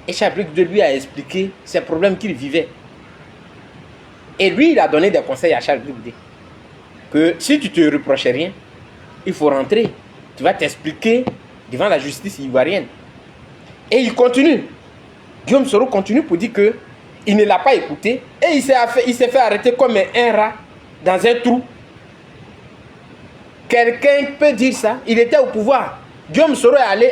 Et Charles Blé Goudé lui a expliqué ces problèmes qu'il vivait. Et lui, il a donné des conseils à Charles Blé Goudé. Que si tu te reproches rien, il faut rentrer. Tu vas t'expliquer devant la justice ivoirienne. Et il continue. Guillaume Soro continue pour dire que il ne l'a pas écouté. Et il s'est fait arrêter comme un rat dans un trou. Quelqu'un peut dire ça. Il était au pouvoir. Guillaume Soro est allé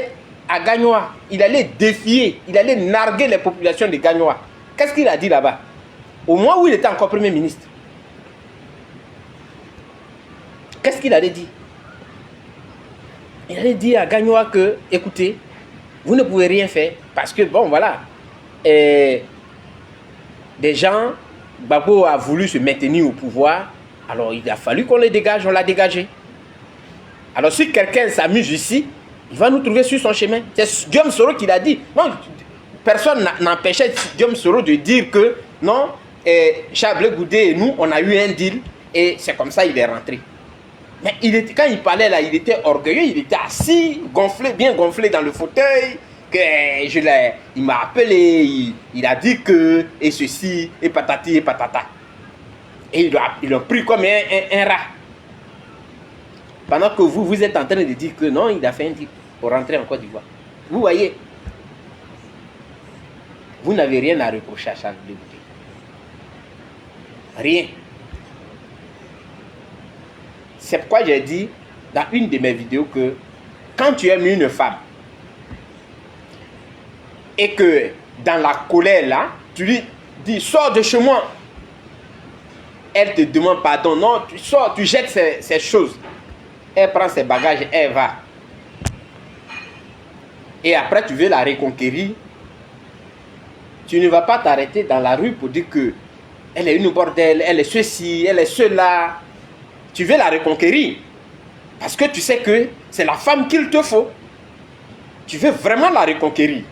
à Gagnoa. Il allait défier, il allait narguer les populations de Gagnoa. Qu'est-ce qu'il a dit là-bas? Au moment où il était encore Premier ministre. Qu'est-ce qu'il allait dire? Il allait dire à Gagnoa que, écoutez, vous ne pouvez rien faire parce que, bon, voilà, des gens, Gbagbo a voulu se maintenir au pouvoir, alors il a fallu qu'on les dégage, on l'a dégagé. Alors si quelqu'un s'amuse ici, il va nous trouver sur son chemin. C'est Guillaume Soro qui l'a dit. Non, personne n'empêchait Guillaume Soro de dire que non, Charles Blé Goudé et nous, on a eu un deal et c'est comme ça il est rentré. Mais quand il parlait là, il était orgueilleux, il était assis, gonflé, bien gonflé dans le fauteuil. Il m'a appelé, il a dit que, et ceci, et patati, et patata. Et il l'a pris comme un rat. Pendant que vous êtes en train de dire que non, il a fait un deal pour rentrer en Côte d'Ivoire. Vous voyez, vous n'avez rien à reprocher à Charles Blé Goudé. Rien. C'est pourquoi j'ai dit dans une de mes vidéos que quand tu aimes une femme et que dans la colère là, tu lui dis sors de chez moi, elle te demande pardon, non, tu sors, tu jettes ces choses, elle prend ses bagages, elle va. Et après tu veux la reconquérir, tu ne vas pas t'arrêter dans la rue pour dire que elle est une bordelle, elle est ceci, elle est cela. Tu veux la reconquérir parce que tu sais que c'est la femme qu'il te faut. Tu veux vraiment la reconquérir.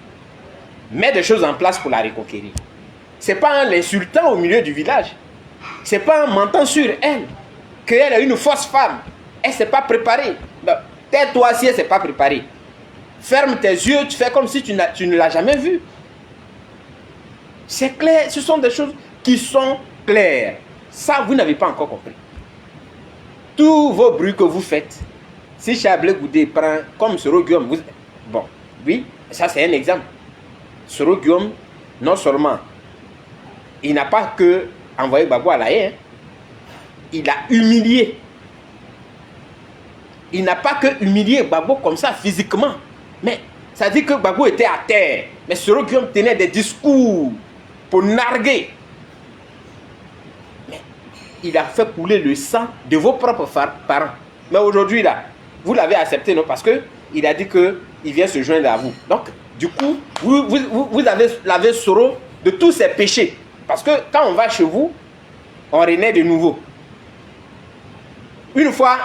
Mets des choses en place pour la reconquérir. Ce n'est pas en l'insultant au milieu du village. Ce n'est pas en mentant sur elle qu'elle est une fausse femme. Elle ne s'est pas préparée. Tais-toi si elle ne s'est pas préparée. Ferme tes yeux, tu fais comme si tu ne l'as jamais vue. C'est clair, ce sont des choses qui sont claires. Ça, vous n'avez pas encore compris. Tous vos bruits que vous faites, si Charles Blé Goudé prend comme Soro Guillaume, bon, oui, ça c'est un exemple. Soro Guillaume, non seulement, il n'a pas que envoyé Gbagbo à la haie, il a humilié. Il n'a pas que humilié Gbagbo comme ça physiquement, mais ça dit que Gbagbo était à terre. Mais Soro Guillaume tenait des discours pour narguer. Il a fait couler le sang de vos propres parents. Mais aujourd'hui, là, vous l'avez accepté, non? Parce qu'il a dit qu'il vient se joindre à vous. Donc, du coup, vous avez lavé Soro de tous ses péchés. Parce que quand on va chez vous, on renaît de nouveau. Une fois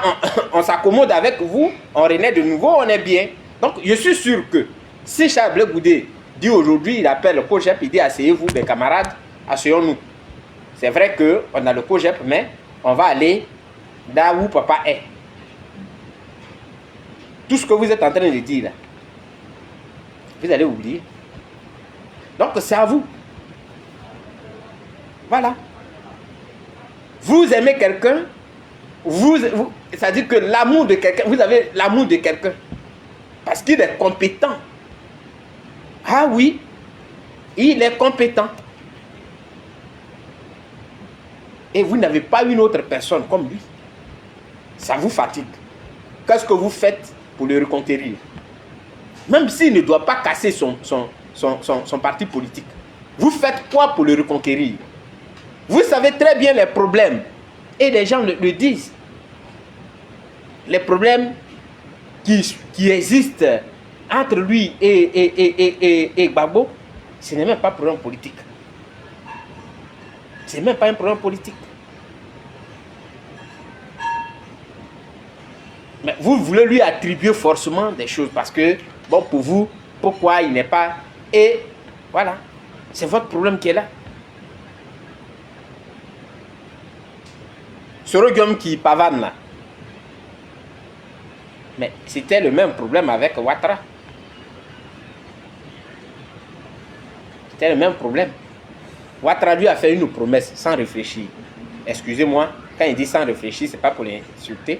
on s'accommode avec vous, on renaît de nouveau, on est bien. Donc, je suis sûr que si Charles Blé Goudé dit aujourd'hui, il appelle le COGEP, il dit asseyez-vous, mes camarades, asseyons-nous. C'est vrai qu'on a le COGEP, mais on va aller là où papa est. Tout ce que vous êtes en train de dire là, vous allez oublier. Donc c'est à vous. Voilà. Vous aimez quelqu'un, c'est-à-dire que l'amour de quelqu'un, vous avez l'amour de quelqu'un parce qu'il est compétent. Ah oui, il est compétent. Et vous n'avez pas une autre personne comme lui. Ça vous fatigue. Qu'est-ce que vous faites pour le reconquérir? Même s'il ne doit pas casser son parti politique. Vous faites quoi pour le reconquérir? Vous savez très bien les problèmes. Et les gens le disent. Les problèmes qui existent entre lui et Gbagbo, ce n'est même pas un problème politique. Ce n'est même pas un problème politique. Mais vous voulez lui attribuer forcément des choses parce que, bon, pour vous, pourquoi il n'est pas... Et Voilà. C'est votre problème qui est là. Soro Guillaume qui pavane là. Mais c'était le même problème avec Ouattara. C'était le même problème. Ouattara lui a fait une promesse sans réfléchir. Excusez-moi, quand il dit sans réfléchir, c'est pas pour l'insulter.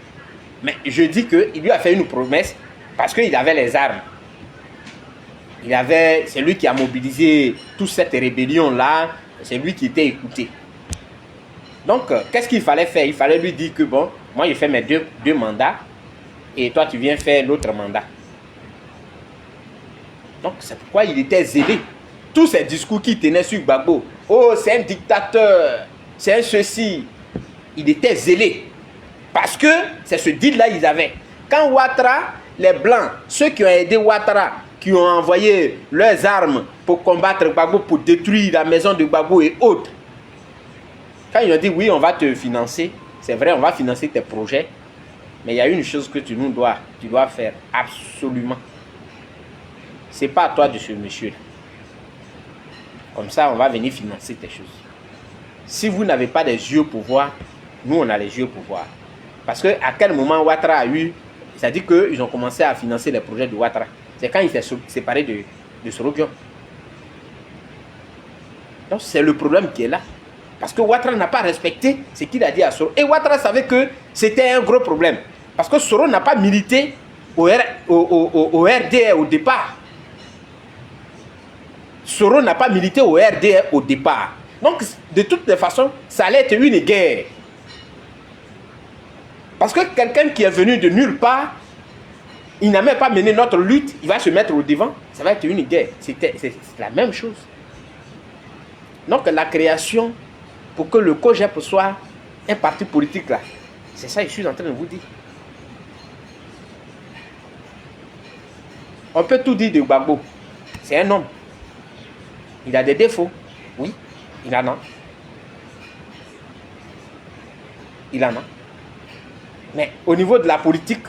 Mais je dis qu'il lui a fait une promesse parce qu'il avait les armes. C'est lui qui a mobilisé toute cette rébellion-là. C'est lui qui était écouté. Donc, qu'est-ce qu'il fallait faire? Il fallait lui dire que bon, moi j'ai fait mes deux mandats et toi tu viens faire l'autre mandat. Donc, c'est pourquoi il était zélé. Tous ces discours qu'il tenait sur Gbagbo, oh, c'est un dictateur, c'est un ceci, il était zélé. Parce que c'est ce deal-là qu'ils avaient. Quand Ouattara, les Blancs, ceux qui ont aidé Ouattara, qui ont envoyé leurs armes pour combattre Gbagbo, pour détruire la maison de Gbagbo et autres, quand ils ont dit oui, on va te financer, c'est vrai, on va financer tes projets, mais il y a une chose que tu dois faire absolument. C'est pas à toi de ce monsieur. Comme ça, on va venir financer tes choses. Si vous n'avez pas des yeux pour voir, nous, on a les yeux pour voir. Parce que à quel moment Ouattara a eu, c'est-à-dire qu'ils ont commencé à financer les projets de Ouattara. C'est quand il s'est séparé de Soro Guillaume. Donc, c'est le problème qui est là. Parce que Ouattara n'a pas respecté ce qu'il a dit à Soro. Et Ouattara savait que c'était un gros problème. Parce que Soro n'a pas milité au RDR au départ. Soro n'a pas milité au RDR au départ. Donc, de toutes les façons, ça allait être une guerre. Parce que quelqu'un qui est venu de nulle part, il n'a même pas mené notre lutte, il va se mettre au devant, ça va être une guerre. C'est la même chose. Donc, la création, pour que le COJEP soit un parti politique là, c'est ça que je suis en train de vous dire. On peut tout dire de Gbagbo. C'est un homme. Il a des défauts. Oui, il en a. Il en a. Mais au niveau de la politique,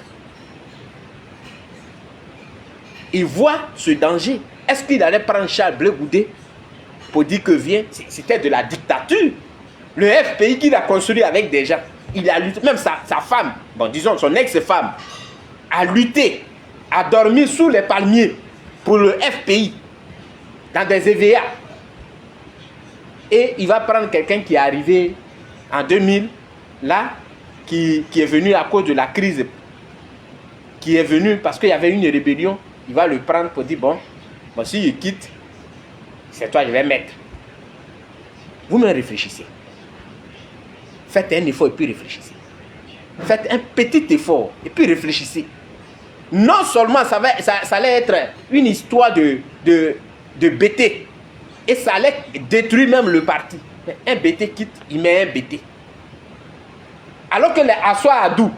il voit ce danger. Est-ce qu'il allait prendre Charles Blé Goudé pour dire que viens? C'était de la dictature. Le FPI qu'il a construit avec des gens, il a lutté, même sa femme, bon disons son ex-femme, a lutté, a dormi sous les palmiers pour le FPI, dans des EVA. Et il va prendre quelqu'un qui est arrivé en 2000, là, qui est venu à cause de la crise, qui est venu parce qu'il y avait une rébellion. Il va le prendre pour dire, bon, si il quitte, c'est toi que je vais mettre. Vous me réfléchissez. Faites un effort et puis réfléchissez. Faites un petit effort et puis réfléchissez. Non seulement ça allait être une histoire de BT, et ça allait détruire même le parti. Mais un BT quitte, il met un BT. Alors que les Assoa Adou,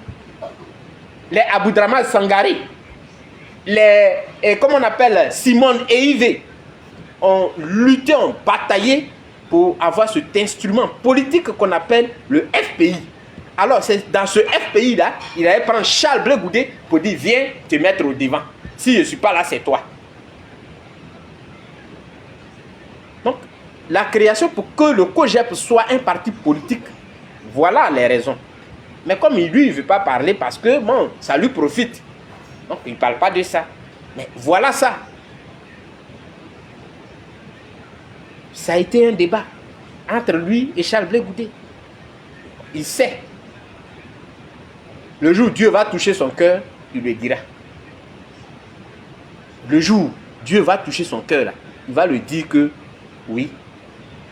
les Aboudraman Sangari, comment on appelle, Simone et Yves, ont lutté, ont bataillé pour avoir cet instrument politique qu'on appelle le FPI. Alors, c'est dans ce FPI-là, il allait prendre Charles Blé Goudé pour dire, viens te mettre au devant. Si je ne suis pas là, c'est toi. Donc, la création pour que le COJEP soit un parti politique, voilà les raisons. Mais comme lui, il ne veut pas parler parce que, bon, ça lui profite. Donc, il ne parle pas de ça. Mais voilà ça. Ça a été un débat entre lui et Charles Blé Goudé. Il sait. Le jour où Dieu va toucher son cœur, il lui dira. Le jour où Dieu va toucher son cœur, là, il va lui dire que, oui,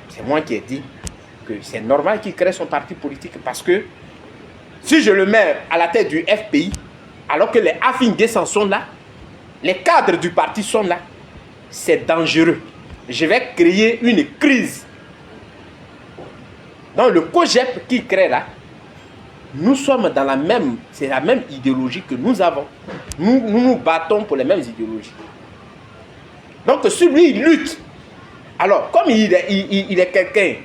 c'est moi qui ai dit que c'est normal qu'il crée son parti politique parce que si je le mets à la tête du FPI, alors que les Afingés sont là, les cadres du parti sont là, c'est dangereux. Je vais créer une crise. Dans le COJEP qui crée là, nous sommes dans c'est la même idéologie que nous avons. Nous nous battons pour les mêmes idéologies. Donc si lui il lutte, alors comme il est quelqu'un,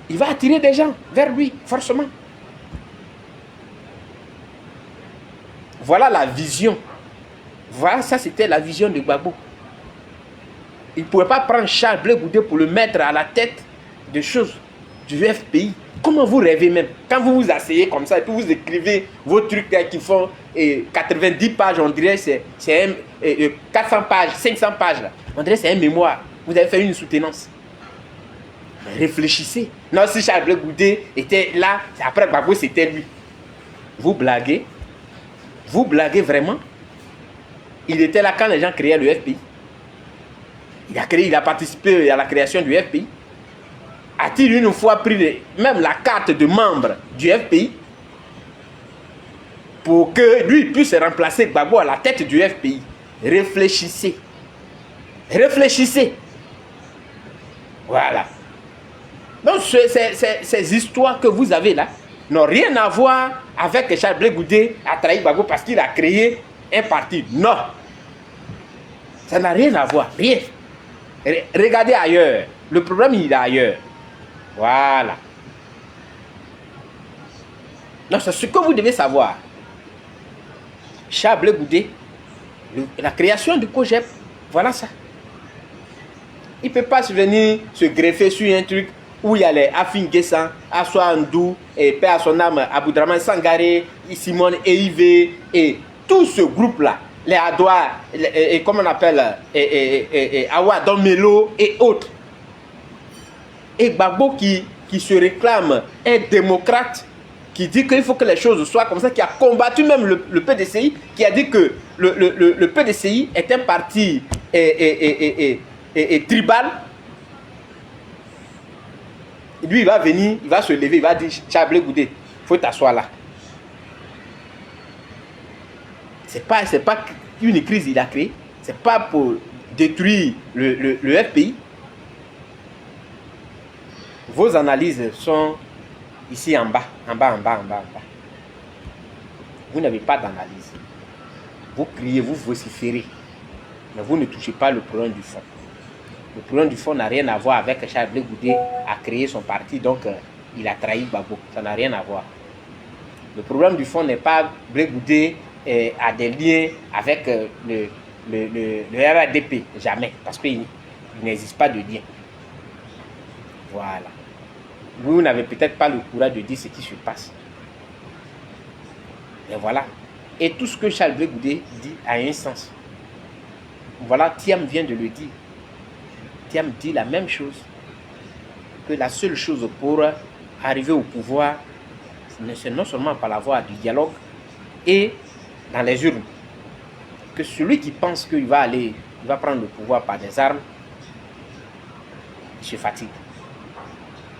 il va attirer des gens vers lui, forcément. Voilà la vision. Voilà, ça c'était la vision de Gbagbo. il ne pouvait pas prendre Charles Blé Goudé pour le mettre à la tête des choses du FPI. Comment vous rêvez même? Quand vous vous asseyez comme ça et puis vous écrivez vos trucs qui font 90 pages, on dirait c'est 400 pages, 500 pages. Là. On dirait c'est un mémoire. Vous avez fait une soutenance. Mais réfléchissez. Non, si Charles Blé Goudé était là, après Gbagbo, c'était lui. Vous blaguez? Vous blaguez vraiment? Il était là quand les gens créaient le FPI. Il a participé à la création du FPI. A-t-il une fois pris même la carte de membre du FPI pour que lui puisse remplacer Gbagbo à la tête du FPI? Réfléchissez. Réfléchissez. Voilà. Donc ces histoires que vous avez là n'ont rien à voir avec Charles Blé Goudé a trahi Gbagbo parce qu'il a créé un parti. Non. Ça n'a rien à voir. Rien. Regardez ailleurs. Le problème, il est ailleurs. Voilà. Non, c'est ce que vous devez savoir. Charles Blé Goudé, la création du COJEP, voilà ça. Il ne peut pas venir se greffer sur un truc où il y a les Afin Guessan, Assoa Andou, et Père à son âme, Aboudraman Sangaré, Simone Eivé, et tout ce groupe-là, les Adoua, et comment on appelle, Awa Domelo et autres. Et Gbagbo qui se réclame un démocrate, qui dit qu'il faut que les choses soient comme ça, qui a combattu même le PDCI, qui a dit que le PDCI est un parti tribal. Lui, il va venir, il va se lever, il va dire, Charles Blé Goudé, il faut t'asseoir là. C'est pas une crise qu'il a créée, c'est pas pour détruire le FPI. Vos analyses sont ici en bas, en bas. Vous n'avez pas d'analyse. Vous criez, vous vociférez, mais vous ne touchez pas le problème du fond. Le problème du fond n'a rien à voir avec Charles Blé Goudé a créé son parti, donc il a trahi Gbagbo. Ça n'a rien à voir. Le problème du fond n'est pas Blé Goudé a des liens avec le RADP, jamais, parce qu'il n'existe pas de lien. Voilà. Vous n'avez peut-être pas le courage de dire ce qui se passe. Mais voilà. Et tout ce que Charles Blé Goudé dit a un sens. Voilà, Thiam vient de le dire. Thiam dit la même chose. Que la seule chose pour arriver au pouvoir, c'est non seulement par la voie du dialogue et dans les urnes. Que celui qui pense qu'il va prendre le pouvoir par des armes, il se fatigue.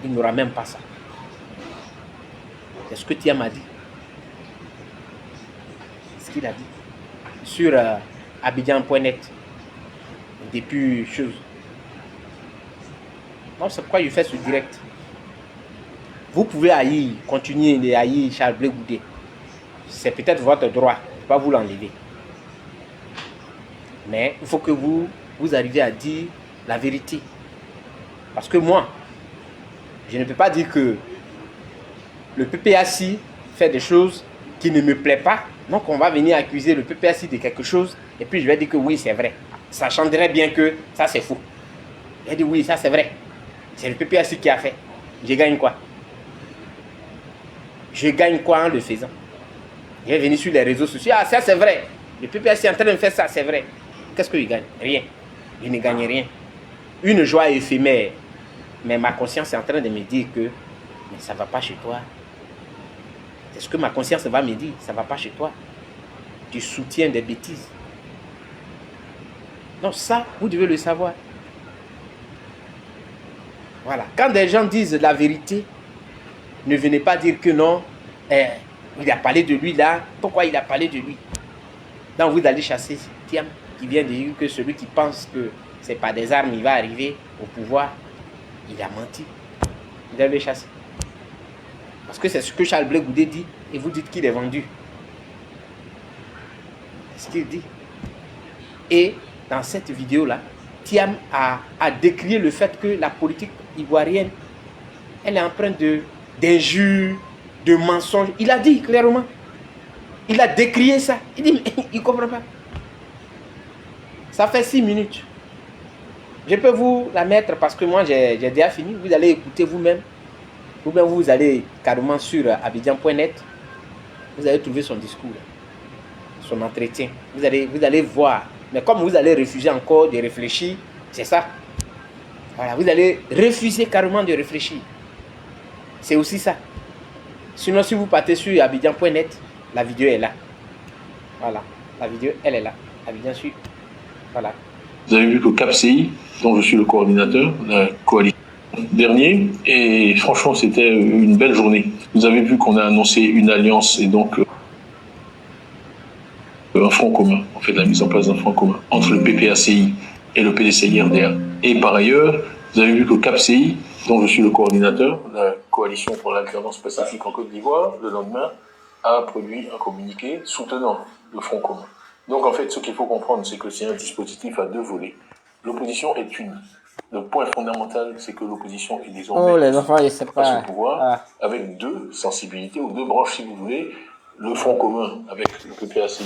Il n'aura même pas ça. C'est ce que Thiam a dit. C'est ce qu'il a dit. Sur Abidjan.net. Depuis chose. Moi, c'est pourquoi je fais ce direct. Vous pouvez haïr, continuer de haïr Charles Blé Goudé. C'est peut-être votre droit. Je ne peux pas vous l'enlever. Mais il faut que vous arriviez à dire la vérité. Parce que moi, je ne peux pas dire que le PPAC fait des choses qui ne me plaisent pas. Donc on va venir accuser le PPAC de quelque chose et puis je vais dire que oui, c'est vrai. Ça chanterait bien que ça c'est faux. Je vais dire oui, ça c'est vrai. C'est le PPAC qui a fait. Je gagne quoi? Je gagne quoi en le faisant? Je vais venir sur les réseaux sociaux. Ah, ça c'est vrai. Le PPAC est en train de faire ça, c'est vrai. Qu'est-ce que je gagne? Rien. Je ne gagne rien. Une joie éphémère. Mais ma conscience est en train de me dire que mais ça ne va pas chez toi. C'est ce que ma conscience va me dire. Ça ne va pas chez toi. Tu soutiens des bêtises. Donc ça, vous devez le savoir. Voilà. Quand des gens disent la vérité, ne venez pas dire que non, il a parlé de lui là. Pourquoi il a parlé de lui? Donc vous allez chasser Thiam qui vient de dire que celui qui pense que c'est par des armes il va arriver au pouvoir. Il a menti. Vous devez le chasser. Parce que c'est ce que Charles Blé Goudé dit et vous dites qu'il est vendu. C'est ce qu'il dit. Et dans cette vidéo-là, Thiam a décrié le fait que la politique ivoirienne, elle est empreinte d'injures, de mensonges. Il a dit clairement. Il a décrié ça. Il dit, mais il ne comprend pas. Ça fait 6 minutes. Je peux vous la mettre parce que moi j'ai déjà fini. Vous allez écouter vous-même. Ou bien vous allez carrément sur abidjan.net. Vous allez trouver son discours, son entretien. Vous allez voir. Mais comme vous allez refuser encore de réfléchir, c'est ça. Voilà, vous allez refuser carrément de réfléchir. C'est aussi ça. Sinon, si vous partez sur abidjan.net, la vidéo est là. Voilà, la vidéo, elle est là. Abidjan sur. Voilà. Vous avez vu que CAPCI, dont je suis le coordinateur, la coalition dernier, et franchement, c'était une belle journée. Vous avez vu qu'on a annoncé une alliance et donc un front commun. On fait de la mise en place d'un front commun entre le PPACI et le PDCI-RDA. Et par ailleurs, vous avez vu que CAPCI, dont je suis le coordinateur, la coalition pour l'alternance pacifique en Côte d'Ivoire, le lendemain, a produit un communiqué soutenant le front commun. Donc en fait, ce qu'il faut comprendre, c'est que c'est un dispositif à deux volets. L'opposition est unie. Le point fondamental, c'est que l'opposition est désormais face au pouvoir, avec deux sensibilités, ou deux branches, si vous voulez, le Front commun avec le PPACI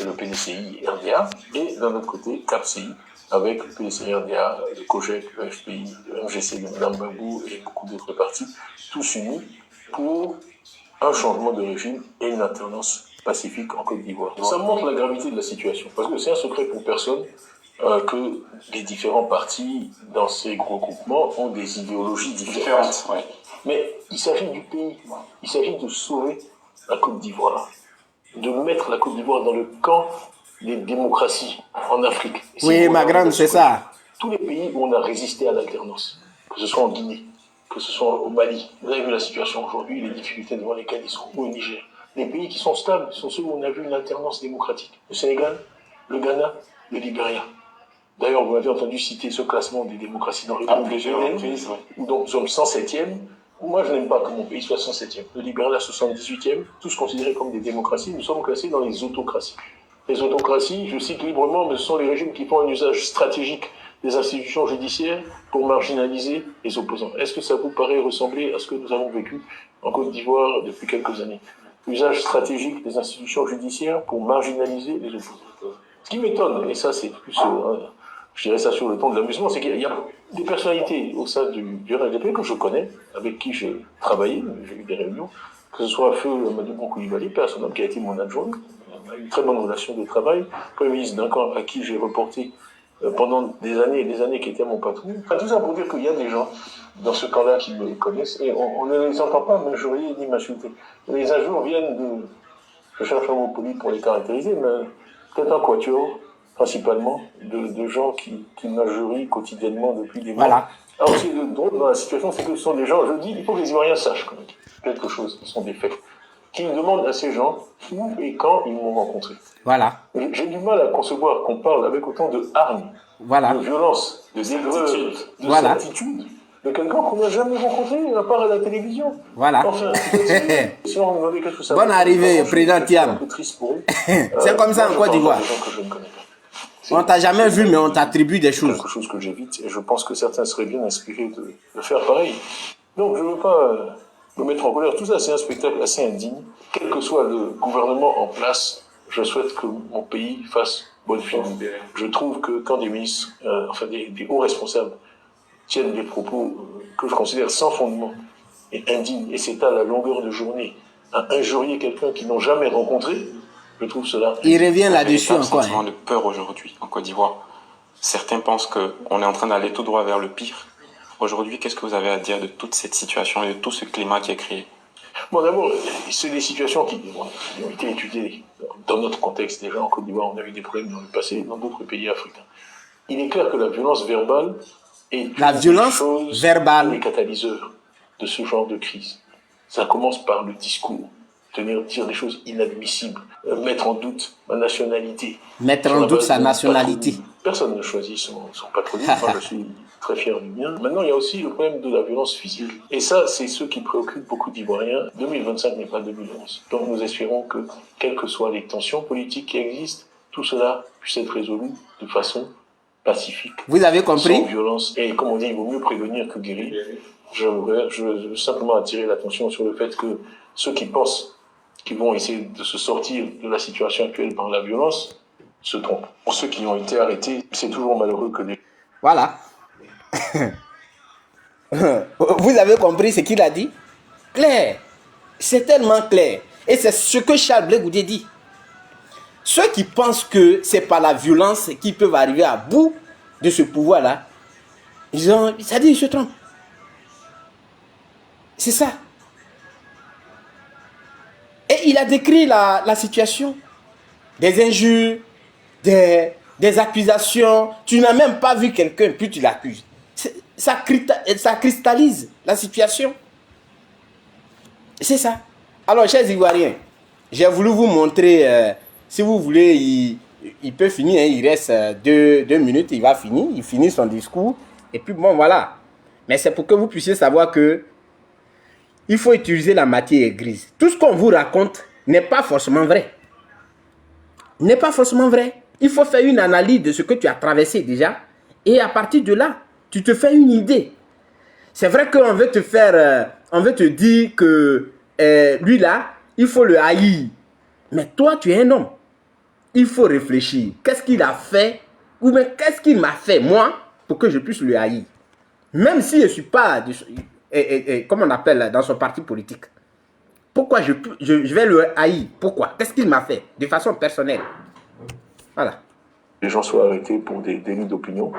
et le PDCI RDA, et d'un autre côté, CAPCI, avec le PDCI RDA, le COGEC, le FPI, le MGC de Mme Gbagbo et beaucoup d'autres partis, tous unis pour un changement de régime et une alternance pacifique en Côte d'Ivoire. Ça montre la gravité de la situation, parce que c'est un secret pour personne que les différents partis dans ces gros groupements ont des idéologies différentes. Ouais. Mais il s'agit du pays, il s'agit de sauver la Côte d'Ivoire, de mettre la Côte d'Ivoire dans le camp des démocraties en Afrique. Oui, ma grande, c'est ça. Tous les pays où on a résisté à l'alternance, que ce soit en Guinée, que ce soit au Mali, vous avez vu la situation aujourd'hui, les difficultés devant lesquelles ils sont, ou au Niger. Les pays qui sont stables sont ceux où on a vu une alternance démocratique. Le Sénégal, le Ghana, le Libéria. D'ailleurs, vous m'avez entendu citer ce classement des démocraties dans le groupe des G20, où donc nous sommes 107e. Moi, je n'aime pas que mon pays soit 107e. Le Libéria, 78e, tous considérés comme des démocraties, nous sommes classés dans les autocraties. Les autocraties, je cite librement, mais ce sont les régimes qui font un usage stratégique des institutions judiciaires pour marginaliser les opposants. Est-ce que ça vous paraît ressembler à ce que nous avons vécu en Côte d'Ivoire depuis quelques années? Usage stratégique des institutions judiciaires pour marginaliser les opposants. Ce qui m'étonne, et ça c'est plus, je dirais ça sur le ton de l'amusement, c'est qu'il y a des personnalités au sein du RNDP que je connais, avec qui j'ai travaillé, j'ai eu des réunions, que ce soit Feu Madougon Koulibaly, personnel qui a été mon adjoint, on a eu une très bonne relation de travail, Premier ministre d'un camp à qui j'ai reporté pendant des années et des années, qui était mon patron. Enfin, tout ça pour dire qu'il y a des gens dans ce camp-là qui me connaissent, et on ne les entend pas m'injurier ni m'insulter. Les injures viennent de, je cherche un mot poli pour les caractériser, mais peut-être un quatuor, principalement, de gens qui m'injurient quotidiennement depuis des mois. Voilà. Alors, ce qui est drôle dans la situation, c'est que ce sont des gens, je dis, il faut que les Ivoiriens sachent quand même quelque chose, ce sont des faits, qui demandent à ces gens où et quand ils m'ont rencontré. Voilà. J'ai du mal à concevoir qu'on parle avec autant de hargne, voilà. de violence, de aigreur, de certitude, de quelqu'un qu'on n'a jamais rencontré, à part à la télévision. Voilà. Enfin, si on me demandait qu'est-ce que ça Bonne arrivée, président Thiam. un peu triste pour eux. C'est comme ça en Côte d'Ivoire. On t'a jamais vu, mais on t'attribue des choses. Quelque chose que j'évite, et je pense que certains seraient bien inspirés de faire pareil. Donc, je ne veux pas me mettre en colère. Tout ça, c'est un spectacle assez indigne. Quel que soit le gouvernement en place, je souhaite que mon pays fasse bonne figure. Je trouve que quand des ministres, enfin des hauts responsables, tiennent des propos que je considère sans fondement et indignes, et c'est à la longueur de journée à injurier quelqu'un qu'ils n'ont jamais rencontré, je trouve cela... Il revient là-dessus encore. Il y a un sentiment de peur aujourd'hui en Côte d'Ivoire. Certains pensent qu'on est en train d'aller tout droit vers le pire. Aujourd'hui, qu'est-ce que vous avez à dire de toute cette situation et de tout ce climat qui est créé? Bon, d'abord, c'est des situations qui ont été étudiées dans notre contexte. Déjà, en Côte d'Ivoire, on a eu des problèmes dans le passé, dans d'autres pays africains. Il est clair que la violence verbale est les catalyseurs de ce genre de crise. Ça commence par le discours. Dire des choses inadmissibles, mettre en doute ma nationalité. Mettre en doute sa nationalité. Personne ne choisit son patronyme, moi je suis très fier du mien. Maintenant, il y a aussi le problème de la violence physique. Et ça, c'est ce qui préoccupe beaucoup d'Ivoiriens. 2025 n'est pas 2011. Donc nous espérons que, quelles que soient les tensions politiques qui existent, tout cela puisse être résolu de façon pacifique. Vous avez compris? Sans violence. Et comme on dit, il vaut mieux prévenir que guérir. Je veux simplement attirer l'attention sur le fait que ceux qui pensent qui vont essayer de se sortir de la situation actuelle par la violence, se trompent. Pour ceux qui ont été arrêtés, c'est toujours malheureux que des... Voilà. Vous avez compris ce qu'il a dit? Clair. C'est tellement clair. Et c'est ce que Charles Blé Goudé dit. Ceux qui pensent que c'est par la violence qu'ils peuvent arriver à bout de ce pouvoir-là, ça dit, ils se trompent. C'est ça. Et il a décrit la situation. Des injures, des accusations. Tu n'as même pas vu quelqu'un, puis tu l'accuses. Ça cristallise la situation. C'est ça. Alors, chers Ivoiriens, j'ai voulu vous montrer, si vous voulez, il peut finir, hein, il reste 2 minutes, il va finir, il finit son discours, et puis bon, voilà. Mais c'est pour que vous puissiez savoir que il faut utiliser la matière grise. Tout ce qu'on vous raconte n'est pas forcément vrai. N'est pas forcément vrai. Il faut faire une analyse de ce que tu as traversé déjà, et à partir de là, tu te fais une idée. C'est vrai qu'on veut te faire, on veut te dire que lui là, il faut le haïr. Mais toi, tu es un homme. Il faut réfléchir. Qu'est-ce qu'il a fait? Ou bien qu'est-ce qu'il m'a fait, moi, pour que je puisse le haïr? Même si je ne suis pas, comme on appelle dans son parti politique. Pourquoi je vais le haïr? Pourquoi? Qu'est-ce qu'il m'a fait? De façon personnelle. Voilà. Les gens soient arrêtés pour des délits d'opinion.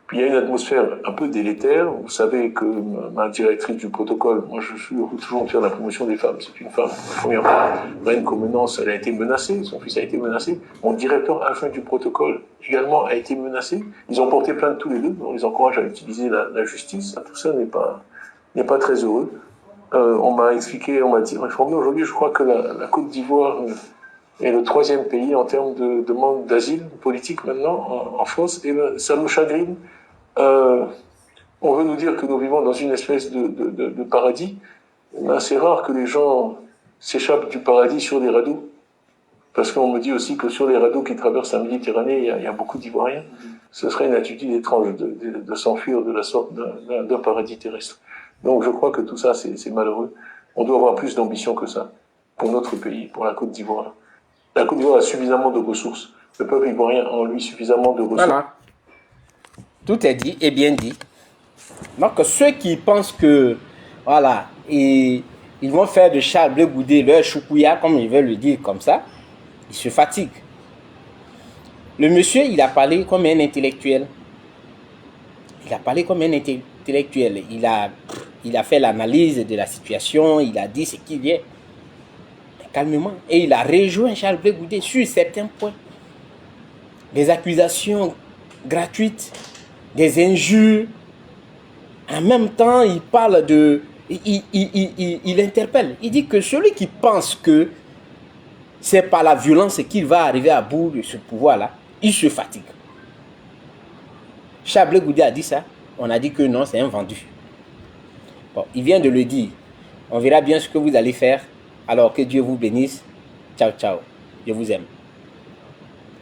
Puis il y a une atmosphère un peu délétère. Vous savez que ma directrice du protocole, moi je suis toujours en faire la promotion des femmes. C'est une femme. Premièrement, Reine Comenance, elle a été menacée. Son fils a été menacé. Mon directeur adjoint du protocole également a été menacé. Ils ont porté plainte tous les deux. On les encourage à utiliser la justice. Tout ça n'est pas très heureux. On m'a expliqué, on m'a informé aujourd'hui, je crois que la Côte d'Ivoire est le 3e pays en termes de demande d'asile politique maintenant en France. Et ça nous chagrine. On veut nous dire que nous vivons dans une espèce de paradis. Ben, c'est rare que les gens s'échappent du paradis sur des radeaux. Parce qu'on me dit aussi que sur les radeaux qui traversent la Méditerranée, il y a beaucoup d'Ivoiriens. Ce serait une attitude étrange de s'enfuir de la sorte d'un paradis terrestre. Donc je crois que tout ça, c'est malheureux. On doit avoir plus d'ambition que ça pour notre pays, pour la Côte d'Ivoire. La Côte d'Ivoire a suffisamment de ressources. Le peuple ivoirien a en lui suffisamment de ressources. Voilà. Tout est dit et bien dit. Donc ceux qui pensent que, voilà, ils vont faire de Charles Blé Goudé leur choukouya, comme ils veulent le dire comme ça, ils se fatiguent. Le monsieur, il a parlé comme un intellectuel. Il a parlé comme un intellectuel. Il a fait l'analyse de la situation, il a dit ce qu'il y a. Calmement. Et il a rejoint Charles Blé Goudé sur certains points. Des accusations gratuites, des injures. En même temps, il parle de... Il interpelle. Il dit que celui qui pense que c'est par la violence qu'il va arriver à bout de ce pouvoir-là, il se fatigue. Charles Blé Goudé a dit ça. On a dit que non, c'est un vendu. Bon, il vient de le dire. On verra bien ce que vous allez faire. Alors que Dieu vous bénisse. Ciao, ciao. Je vous aime.